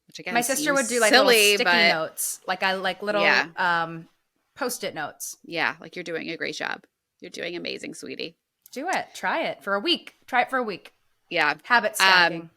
Which again, my sister would do like silly, little sticky notes, like little Post-it notes. Yeah, like you're doing a great job. You're doing amazing, sweetie. Do it. Try it for a week. Try it for a week. Yeah. Habit stacking.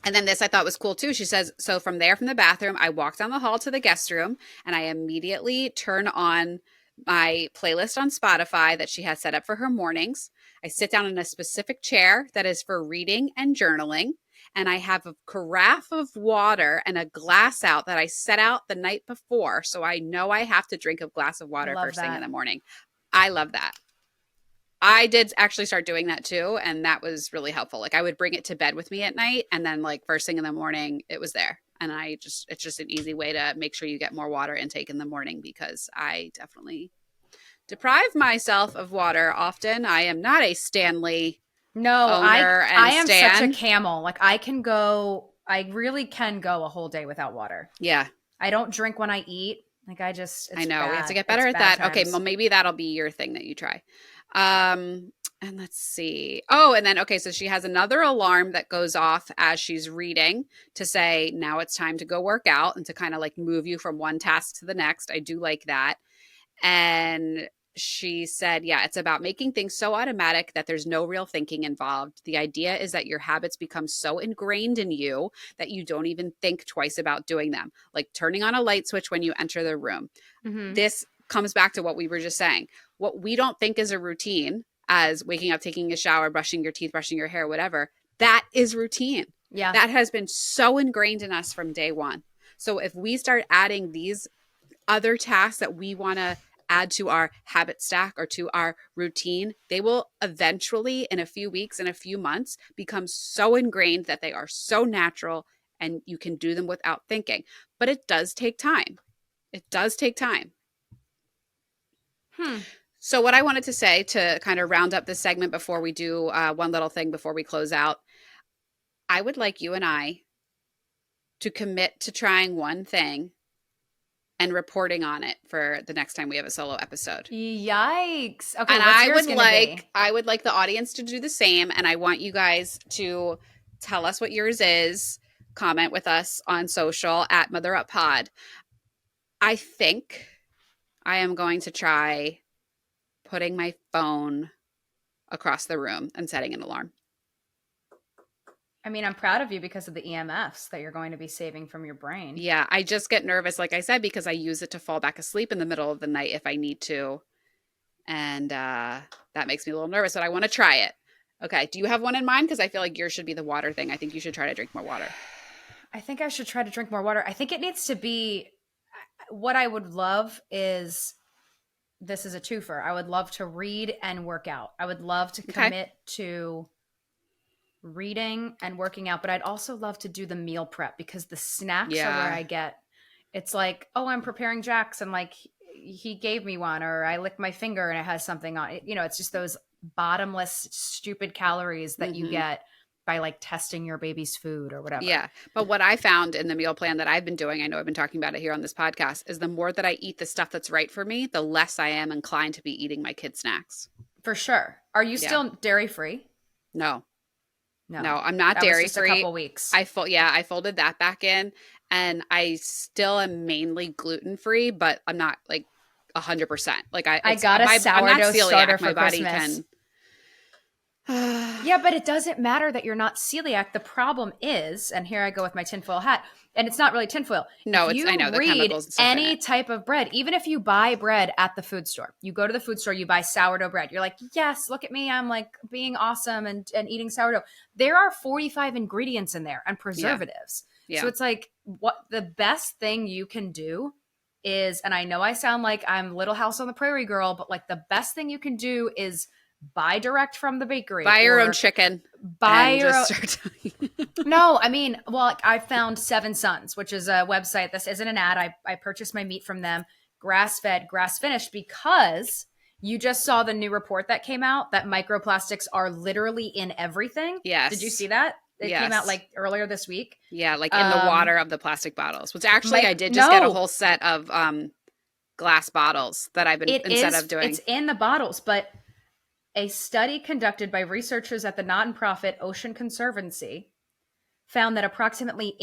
And then this I thought was cool too. She says, so from the bathroom, I walk down the hall to the guest room and I immediately turn on my playlist on Spotify that she has set up for her mornings. I sit down in a specific chair that is for reading and journaling. And I have a carafe of water and a glass out that I set out the night before. So I know I have to drink a glass of water first thing in the morning. I love that. I did actually start doing that too. And that was really helpful. Like I would bring it to bed with me at night. And then like first thing in the morning, it was there. And it's just an easy way to make sure you get more water intake in the morning because I definitely deprive myself of water often. I am not a Stanley I am such a camel. Like I really can go a whole day without water. Yeah. I don't drink when I eat. Like I know. Bad. We have to get better at that. Times. Okay. Well, maybe that'll be your thing that you try. And let's see. Oh, and then, okay. So she has another alarm that goes off as she's reading to say, now it's time to go work out and to kind of like move you from one task to the next. I do like that. And she said, yeah, it's about making things so automatic that there's no real thinking involved. The idea is that your habits become so ingrained in you that you don't even think twice about doing them, like turning on a light switch when you enter the room. This comes back to what we were just saying. What we don't think is a routine, as waking up, taking a shower, brushing your teeth, brushing your hair, whatever, that is routine. Yeah. That has been so ingrained in us from day one. So if we start adding these other tasks that we want to add to our habit stack or to our routine, they will eventually, in a few weeks, in a few months, become so ingrained that they are so natural and you can do them without thinking. But it does take time. It does take time. So what I wanted to say to kind of round up this segment before we do one little thing before we close out, I would like you and I to commit to trying one thing and reporting on it for the next time we have a solo episode. Yikes. Okay, And what's yours gonna be? I would like the audience to do the same, and I want you guys to tell us what yours is. Comment with us on social at MotherUpPod. I think I am going to try putting my phone across the room and setting an alarm. I mean, I'm proud of you because of the EMFs that you're going to be saving from your brain. Yeah, I just get nervous, like I said, because I use it to fall back asleep in the middle of the night if I need to. And that makes me a little nervous, but I want to try it. Okay, do you have one in mind? Because I feel like yours should be the water thing. I think you should try to drink more water. I think I should try to drink more water. I think it needs to be, what I would love is, this is a twofer. I would love to read and work out. I would love to commit to reading and working out, but I'd also love to do the meal prep because the snacks are where I get, it's like, oh, I'm preparing Jack's and like he gave me one, or I licked my finger and it has something on it. You know, it's just those bottomless, stupid calories that you get by like testing your baby's food or whatever. Yeah. But what I found in the meal plan that I've been doing, I know I've been talking about it here on this podcast, is the more that I eat the stuff that's right for me, the less I am inclined to be eating my kids' snacks. For sure. Are you still dairy free? No, I'm not dairy free. A couple weeks. I folded that back in, and I still am mainly gluten free, but I'm not like 100%. Like I got a sourdough starter for my body Christmas. Can. Yeah, but it doesn't matter that you're not celiac. The problem is, and here I go with my tinfoil hat, and it's not really tinfoil. No, I know the chemicals and stuff any in it. type of bread, even if you buy bread at the food store, you go to the food store, you buy sourdough bread. You're like, yes, look at me, I'm like being awesome and eating sourdough. There are 45 ingredients in there and preservatives. Yeah. So it's like, what the best thing you can do is, and I know I sound like I'm Little House on the Prairie girl, but like the best thing you can do is buy direct from the bakery. Buy your own chicken. Buy your own. No, I mean, well, I found Seven Sons, which is a website. This isn't an ad. I purchased my meat from them, grass-fed, grass-finished, because you just saw the new report that came out that microplastics are literally in everything. Yes. Did you see that? It came out like earlier this week. Yeah, like in the water of the plastic bottles, which actually I did just get a whole set of glass bottles that I've been of doing. It's in the bottles, but a study conducted by researchers at the nonprofit Ocean Conservancy found that approximately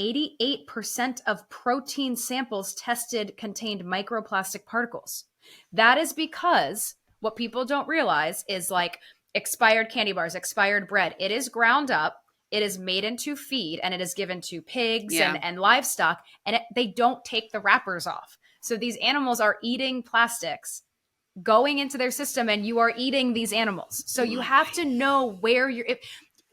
88% of protein samples tested contained microplastic particles. That is because what people don't realize is like expired candy bars, expired bread. It is ground up, it is made into feed, and it is given to pigs and livestock, and they don't take the wrappers off. So these animals are eating plastics going into their system, and you are eating these animals. So you have to know where you're.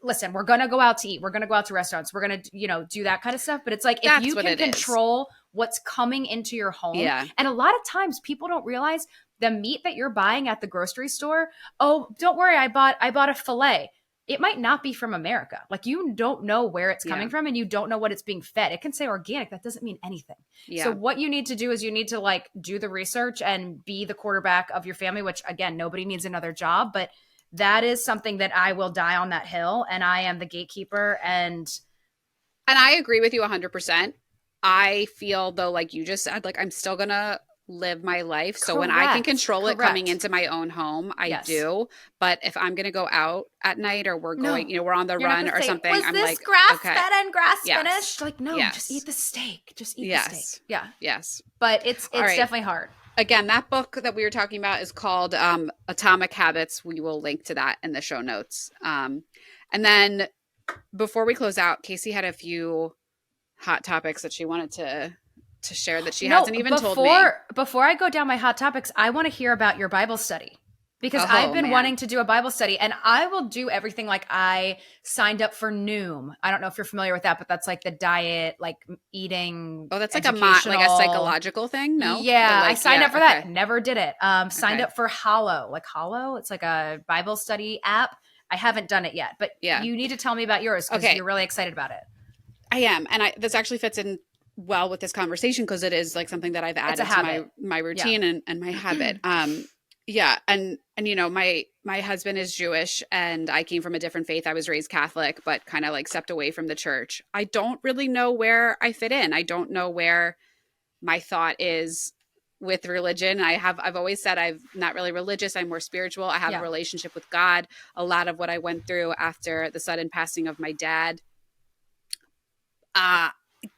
Listen, we're going to go out to eat. We're going to go out to restaurants. We're going to, do that kind of stuff. But it's like, if you can control what's coming into your home. Yeah. And a lot of times people don't realize the meat that you're buying at the grocery store. Oh, don't worry. I bought a filet. It might not be from America. Like, you don't know where it's coming from, and you don't know what it's being fed. It can say organic. That doesn't mean anything. Yeah. So what you need to do is you need to like do the research and be the quarterback of your family, which again, nobody needs another job, but that is something that I will die on that hill, and I am the gatekeeper. And I agree with you 100%. I feel though, like you just said, like I'm still going to live my life. So when I can control it coming into my own home, I do. But if I'm going to go out at night, or we're going, we're on the run or something, I'm like, grass fed and grass finished? Like, no, just eat the steak. Just eat the steak. Yeah. Yes. But it's definitely hard. Again, that book that we were talking about is called Atomic Habits. We will link to that in the show notes. And then before we close out, Kacie had a few hot topics that she wanted to share that she hasn't even told me. Before I go down my hot topics, I want to hear about your Bible study, because I've been wanting to do a Bible study, and I will do everything. Like, I signed up for Noom. I don't know if you're familiar with that, but that's like the diet, like eating. Oh, that's like a psychological thing. No, yeah, I signed up for that. Never did it. Signed up for Hallow. Like Hallow, it's like a Bible study app. I haven't done it yet, but you need to tell me about yours, because you're really excited about it. I am, and this actually fits in well with this conversation, because it is like something that I've added to my routine and my habit. Yeah, and my husband is Jewish and I came from a different faith. I was raised Catholic, but kind of like stepped away from the church. I don't really know where I fit in. I don't know where my thought is with religion. I've always said I'm not really religious. I'm more spiritual. I have a relationship with God. A lot of what I went through after the sudden passing of my dad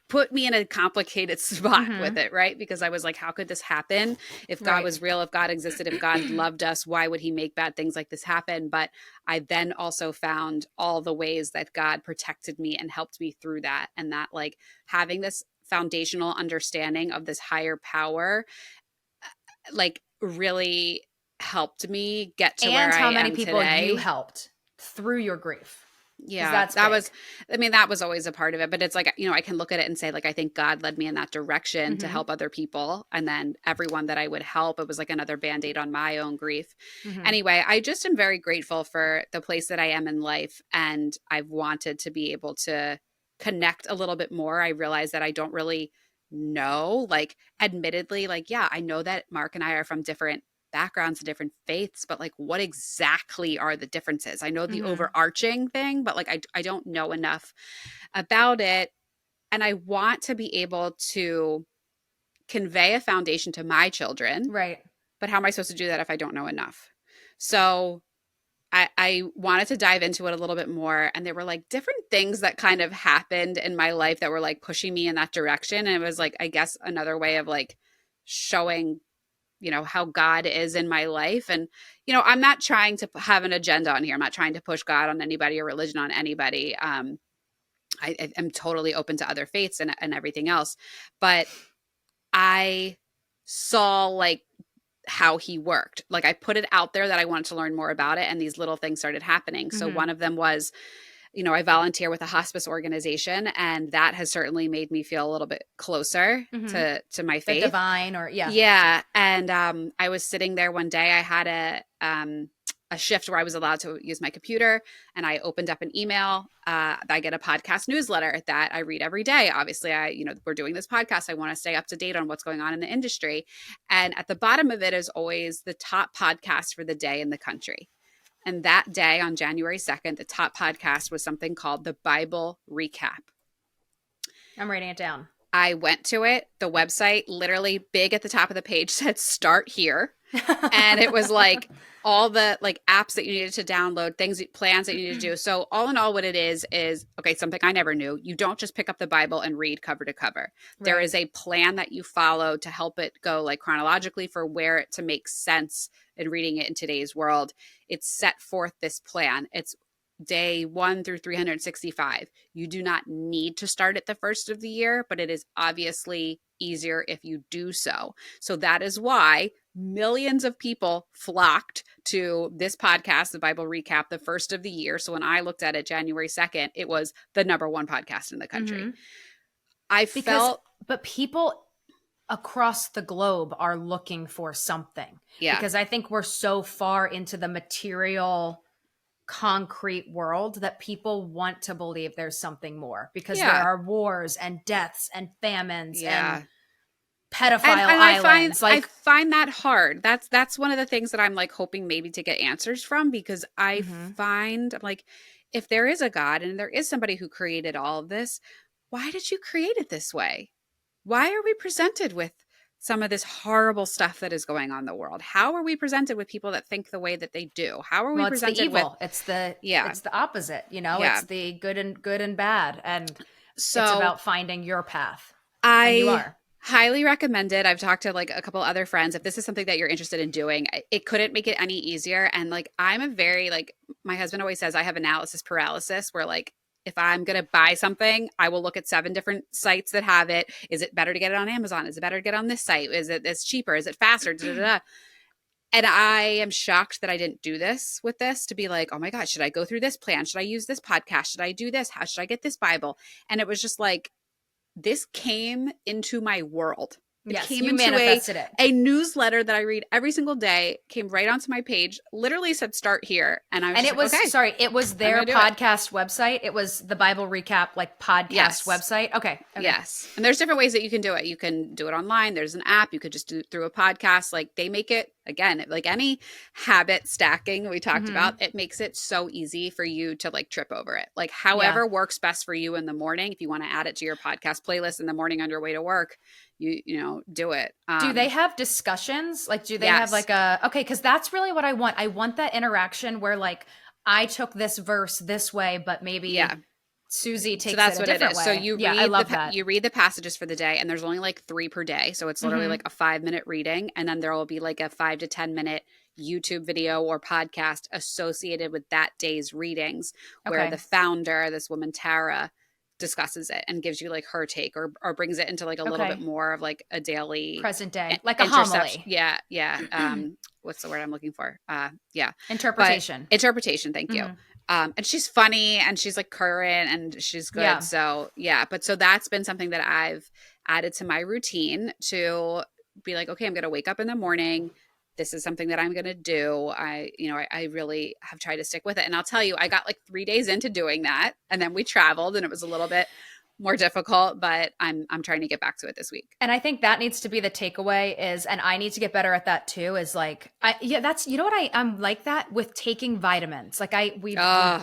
put me in a complicated spot with it, right? Because I was like, how could this happen? If God was real, if God existed, if God loved us, why would he make bad things like this happen? But I then also found all the ways that God protected me and helped me through that. And that like having this foundational understanding of this higher power, like really helped me get to where I am today. And how many people you helped through your grief. Yeah, that was always a part of it. But it's like, I can look at it and say, like, I think God led me in that direction to help other people. And then everyone that I would help, it was like another Band-Aid on my own grief. Anyway, I just am very grateful for the place that I am in life. And I've wanted to be able to connect a little bit more. I realize that I don't really know, like, admittedly, like, yeah, I know that Mark and I are from different backgrounds and different faiths, but like what exactly are the differences? I know the overarching thing, but like I don't know enough about it. And I want to be able to convey a foundation to my children. Right. But how am I supposed to do that if I don't know enough? So I wanted to dive into it a little bit more. And there were like different things that kind of happened in my life that were like pushing me in that direction. And it was like, I guess, another way of like showing how God is in my life. And, I'm not trying to have an agenda on here. I'm not trying to push God on anybody or religion on anybody. I am totally open to other faiths and everything else. But I saw like how he worked. Like I put it out there that I wanted to learn more about it. And these little things started happening. So one of them was, I volunteer with a hospice organization, and that has certainly made me feel a little bit closer to my faith. The divine Yeah. And I was sitting there one day, I had a shift where I was allowed to use my computer, and I opened up an email. I get a podcast newsletter that I read every day. Obviously, we're doing this podcast. I want to stay up to date on what's going on in the industry. And at the bottom of it is always the top podcast for the day in the country. And that day on January 2nd, the top podcast was something called the Bible Recap. I'm writing it down. I went to it. The website literally big at the top of the page said start here. And it was like all the like apps that you needed to download, plans that you needed to do. So all in all, what it is, okay, something I never knew. You don't just pick up the Bible and read cover to cover. Right. There is a plan that you follow to help it go like chronologically for where it to make sense in reading it in today's world. It's set forth this plan. It's day 1 through 365. You do not need to start at the first of the year, but it is obviously easier if you do so. So that is why millions of people flocked to this podcast, the Bible Recap, the first of the year. So when I looked at it January 2nd, it was the #1 podcast in the country. But people across the globe are looking for something. Yeah. Because I think we're so far into the material concrete world that people want to believe there's something more, because there are wars and deaths and famines and pedophile islands. I find that hard. That's one of the things that I'm like hoping maybe to get answers from, because I find like, if there is a God and there is somebody who created all of this, why did you create it this way? Why are we presented with some of this horrible stuff that is going on in the world? How are we presented with people that think the way that they do? How are we presented the evil. with it's the opposite, it's the good and bad. And so it's about finding your path. And you are. Highly recommend it. I've talked to like a couple other friends. If this is something that you're interested in doing, it couldn't make it any easier. And like, I'm a very like, my husband always says I have analysis paralysis, where like, if I'm going to buy something, I will look at 7 different sites that have it. Is it better to get it on Amazon? Is it better to get on this site? Is it this cheaper? Is it faster? And I am shocked that I didn't do this with this, to be like, oh my God, should I go through this plan? Should I use this podcast? Should I do this? How should I get this Bible? And it was just like, this came into my world. Yes, came you into manifested it. A newsletter that I read every single day came right onto my page, literally said start here. And I was it was their podcast website. It was the Bible Recap podcast website. Okay. Yes. And there's different ways that you can do it. You can do it online. There's an app. You could just do it through a podcast. Like, they make it again, like any habit stacking we talked about, it makes it so easy for you to like trip over it. Like however works best for you in the morning. If you want to add it to your podcast playlist in the morning on your way to work, you know, do it. Do they have discussions? Like, do they have like okay, because that's really what I want. I want that interaction where like I took this verse this way, but maybe Susie takes it a different way. So you read I love that. You read the passages for the day, and there's only like 3 per day. So it's literally like a 5-minute reading. And then there will be like a 5 to 10 minute YouTube video or podcast associated with that day's readings, where the founder, this woman, Tara, discusses it and gives you like her take or brings it into like a little bit more of like a daily present day, like a homily. Yeah. What's the word I'm looking for? Interpretation. Interpretation. Thank you. And she's funny and she's like current and she's good. So so that's been something that I've added to my routine to be like, okay, I'm going to wake up in the morning. This is something that I'm going to do. I really have tried to stick with it. And I'll tell you, I got like 3 days into doing that. And then we traveled and it was a little bit more difficult, but I'm trying to get back to it this week. And I think that needs to be the takeaway is, and I need to get better at that too, is like, that's, you know what, I'm like that with taking vitamins. Like we've done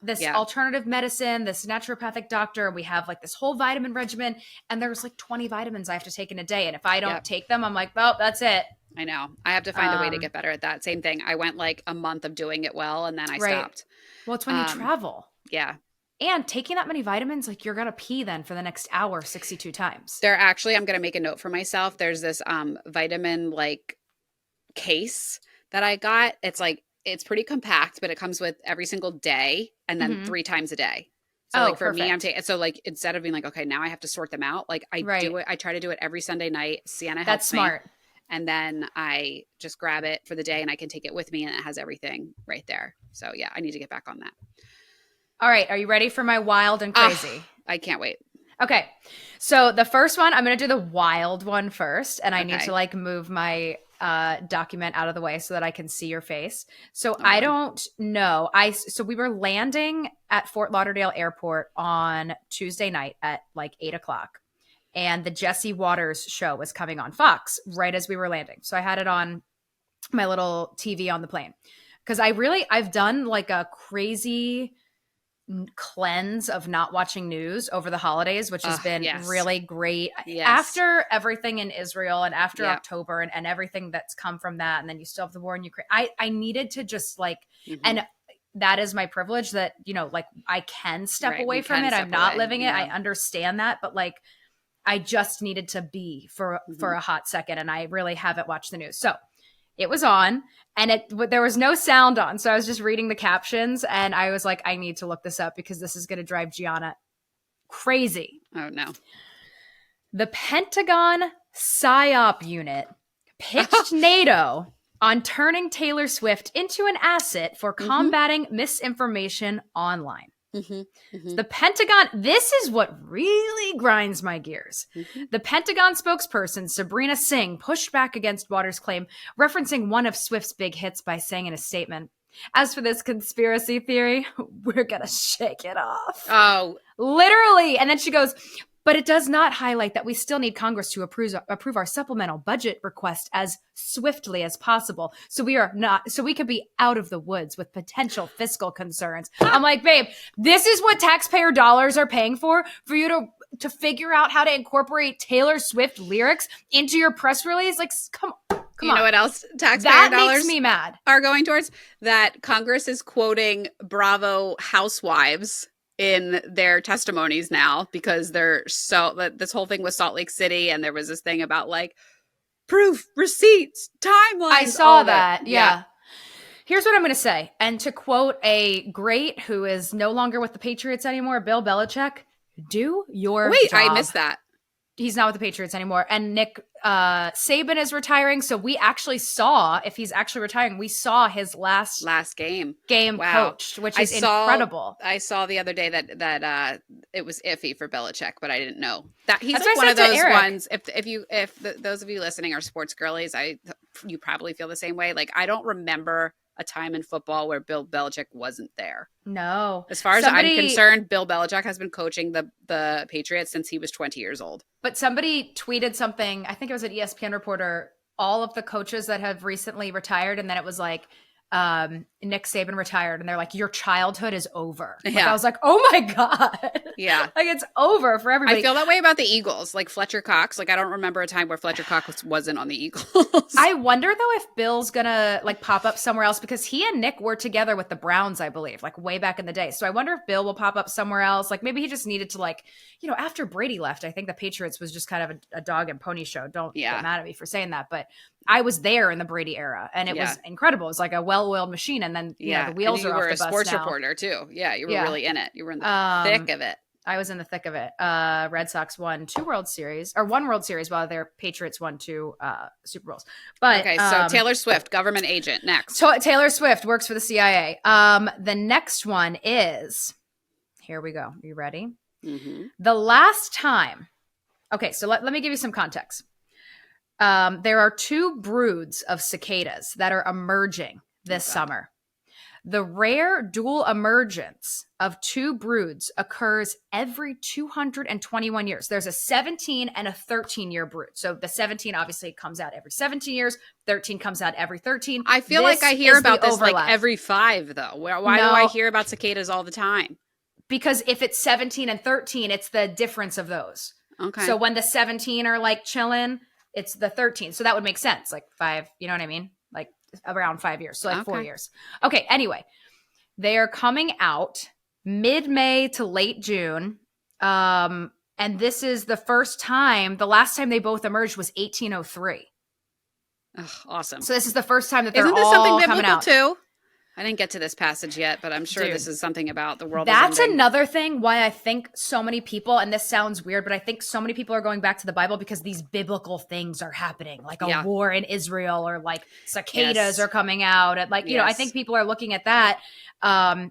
this alternative medicine, this naturopathic doctor, we have like this whole vitamin regimen and there's like 20 vitamins I have to take in a day. And if I don't take them, I'm like, well, that's it. I know. I have to find a way to get better at that. Same thing. I went like a month of doing it well and then I stopped. Well, it's when you travel. Yeah. And taking that many vitamins, like you're going to pee then for the next hour 62 times. I'm going to make a note for myself. There's this vitamin like case that I got. It's like, it's pretty compact, but it comes with every single day and then 3 times a day. So like for me, I'm taking, so like instead of being like, okay, now I have to sort them out. Like I do it. I try to do it every Sunday night. Sienna helps me. That's smart. And then I just grab it for the day and I can take it with me and it has everything right there. So yeah, I need to get back on that. All right. Are you ready for my wild and crazy? I can't wait. Okay. So the first one, I'm going to do the wild one first. And I need to like move my document out of the way so that I can see your face. So I don't know. So we were landing at Fort Lauderdale Airport on Tuesday night at like 8:00. And the Jesse Waters show was coming on Fox right as we were landing. So I had it on my little TV on the plane. Because I've done like a crazy cleanse of not watching news over the holidays, which has been really great. After everything in Israel and after October and everything that's come from that, and then you still have the war in Ukraine, I needed to just like, and that is my privilege that, you know, like I can step away from it. I'm not living it. I understand that. But like, I just needed to be for a hot second, and I really haven't watched the news. So it was on, and there was no sound on. So I was just reading the captions, and I was like, I need to look this up because this is going to drive Gianna crazy. Oh, no. The Pentagon PSYOP unit pitched NATO on turning Taylor Swift into an asset for combating misinformation online. The Pentagon, this is what really grinds my gears. The Pentagon spokesperson, Sabrina Singh, pushed back against Waters' claim, referencing one of Swift's big hits by saying in a statement, "As for this conspiracy theory, we're gonna shake it off." Oh. Literally. And then she goes, "But it does not highlight that we still need Congress to approve our supplemental budget request as swiftly as possible. So we could be out of the woods with potential fiscal concerns." I'm like, babe, this is what taxpayer dollars are paying for you to figure out how to incorporate Taylor Swift lyrics into your press release? Like, come on. You know what else taxpayer dollars makes me mad. Are going towards? That Congress is quoting Bravo housewives in their testimonies now because this whole thing was Salt Lake City, and there was this thing about like proof, receipts, timelines. I saw that. Yeah. Here's what I'm going to say. And to quote a great who is no longer with the Patriots anymore, Bill Belichick, do your job. I missed that. He's not with the Patriots anymore. And Nick Saban is retiring. So we actually saw, if he's actually retiring, we saw his last game coached, which is incredible. I saw the other day that it was iffy for Belichick, but I didn't know that he's like one of those ones. If those of you listening are sports girlies, you probably feel the same way. Like, I don't remember a time in football where Bill Belichick wasn't there. No. As far as I'm concerned, Bill Belichick has been coaching the Patriots since he was 20 years old. But somebody tweeted something, I think it was an ESPN reporter, all of the coaches that have recently retired, and then it was like Nick Saban retired, and they're like, your childhood is over. Like, I was like, oh my God. Yeah. Like, it's over for everybody. I feel that way about the Eagles, like Fletcher Cox. Like, I don't remember a time where Fletcher Cox wasn't on the Eagles. I wonder, though, if Bill's gonna like pop up somewhere else, because he and Nick were together with the Browns, I believe, like way back in the day. So I wonder if Bill will pop up somewhere else. Like, maybe he just needed to, like, you know, after Brady left, I think the Patriots was just kind of a dog and pony show. Don't get mad at me for saying that, but I was there in the Brady era, and it was incredible. It was like a well-oiled machine, and then you know, the wheels are off the bus now. You were a sports reporter too. Yeah, you were really in it. You were in the thick of it. I was in the thick of it. Red Sox won 2 World Series, or 1 World Series, while their Patriots won 2 Super Bowls. But okay, so Taylor Swift, government agent, next. Taylor Swift works for the CIA. The next one is, here we go. Are you ready? Mm-hmm. The last time. Okay, so let me give you some context. There are 2 broods of cicadas that are emerging this summer. The rare dual emergence of 2 broods occurs every 221 years. There's a 17 and a 13-year brood. So the 17 obviously comes out every 17 years. 13 comes out every 13. I feel like I hear about this like every 5, though. Why do I hear about cicadas all the time? Because if it's 17 and 13, it's the difference of those. Okay. So when the 17 are like chilling, it's the 13. So that would make sense. Like 5, you know what I mean? Like around 5 years. So like 4 years. Okay. Anyway, they are coming out mid-May to late June. And this is the first time, the last time they both emerged was 1803. Oh, awesome. So this is the first time that they're Isn't this all something coming biblical out. Too? I didn't get to this passage yet, but I'm sure this is something about the world. That's another thing why I think so many people, and this sounds weird, but I think so many people are going back to the Bible because these biblical things are happening, like a war in Israel, or like cicadas are coming out. And like, you know, I think people are looking at that,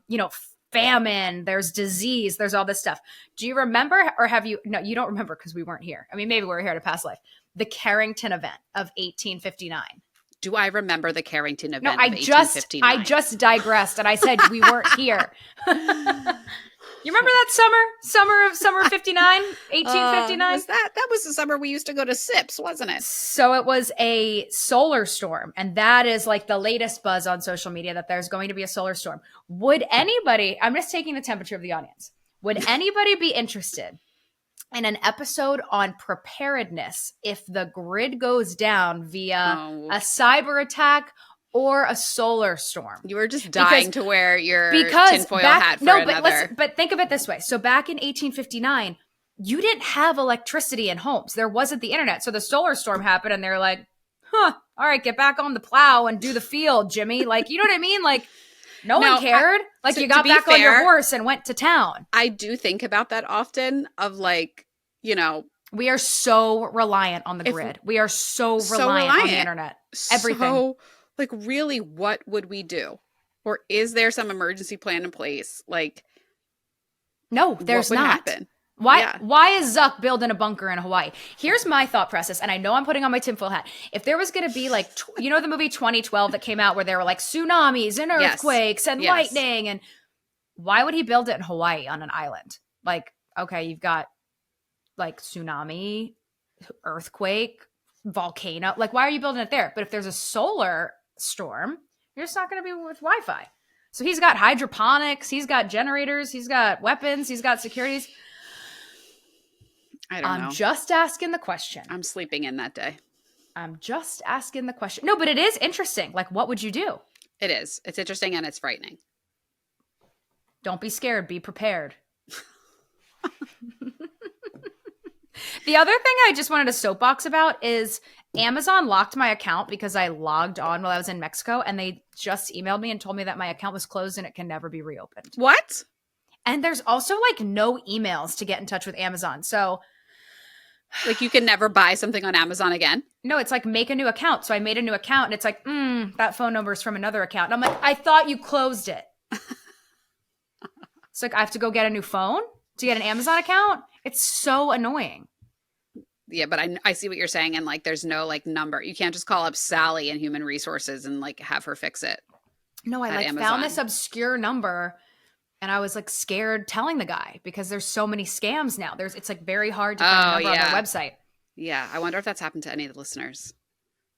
you know, famine, there's disease, there's all this stuff. Do you remember, or have you, no, you don't remember because we weren't here. I mean, maybe we were here at a past life. The Carrington event of 1859. Do I remember the Carrington event? No, I just digressed, and I said we weren't here. You remember that summer of 59, 1859? That was the summer we used to go to SIPS, wasn't it? So it was a solar storm, and that is like the latest buzz on social media, that there's going to be a solar storm. Would anybody? I'm just taking the temperature of the audience. Would anybody be interested in an episode on preparedness if the grid goes down via a cyber attack or a solar storm? You were just dying to wear your tinfoil hat for another. But think of it this way. So back in 1859, you didn't have electricity in homes. There wasn't the internet. So the solar storm happened, and they're like, all right, get back on the plow and do the field, Jimmy. Like, you know what I mean? Like, no one cared. Like, you got back on your horse and went to town. I do think about that often, of like, you know. We are so reliant on the grid. We are so reliant on the internet. Everything. So, like, really, what would we do? Or is there some emergency plan in place? Like, no, there's not. Happen? Why is Zuck building a bunker in Hawaii? Here's my thought process, and I know I'm putting on my tinfoil hat. If there was going to be like, you know, the movie 2012 that came out where there were like tsunamis and earthquakes and lightning, and why would he build it in Hawaii on an island? Like, okay, you've got like tsunami, earthquake, volcano. Like, why are you building it there? But if there's a solar storm, you're just not going to be with Wi-Fi. So he's got hydroponics, he's got generators, he's got weapons, he's got securities. I don't know. I'm just asking the question. I'm sleeping in that day. I'm just asking the question. No, but it is interesting. Like, what would you do? It is. It's interesting and it's frightening. Don't be scared. Be prepared. The other thing I just wanted to soapbox about is Amazon locked my account because I logged on while I was in Mexico, and they just emailed me and told me that my account was closed and it can never be reopened. What? And there's also like no emails to get in touch with Amazon. So like, you can never buy something on Amazon again? No, it's like make a new account. So I made a new account, and it's like, that phone number is from another account. And I'm like, I thought you closed it. It's like, I have to go get a new phone to get an Amazon account. It's so annoying. Yeah, but I see what you're saying. And like, there's no like number. You can't just call up Sally in human resources and like have her fix it. No, I like found this obscure number, and I was like scared telling the guy because there's so many scams now. It's like very hard to find a number on their website. Yeah. I wonder if that's happened to any of the listeners.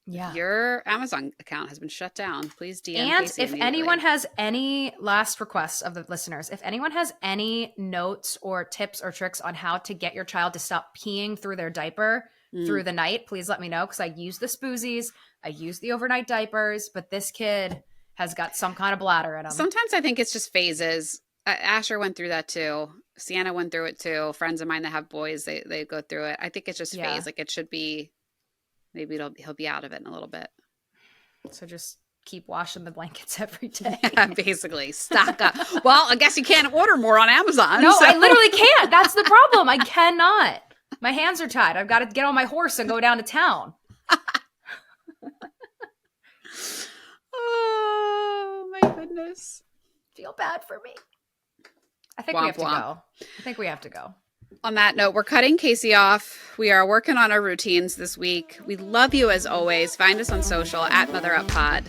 Yeah. Your Amazon account has been shut down. Please DM And Kacie if anyone has any last requests of the listeners, if anyone has any notes or tips or tricks on how to get your child to stop peeing through their diaper through the night, please let me know, because I use the Spoozies, I use the overnight diapers, but this kid has got some kind of bladder in him. Sometimes I think it's just phases. Asher went through that too. Sienna went through it too. Friends of mine that have boys, they go through it. I think it's just phase. Like it should be, maybe he'll be out of it in a little bit. So just keep washing the blankets every day. Yeah, basically. Stock up. Well, I guess you can't order more on Amazon. No, so. I literally can't. That's the problem. I cannot. My hands are tied. I've got to get on my horse and go down to town. Oh, my goodness. Feel bad for me. I think we have to go. I think we have to go. On that note, we're cutting Kacie off. We are working on our routines this week. We love you as always. Find us on social @MotherUpPod.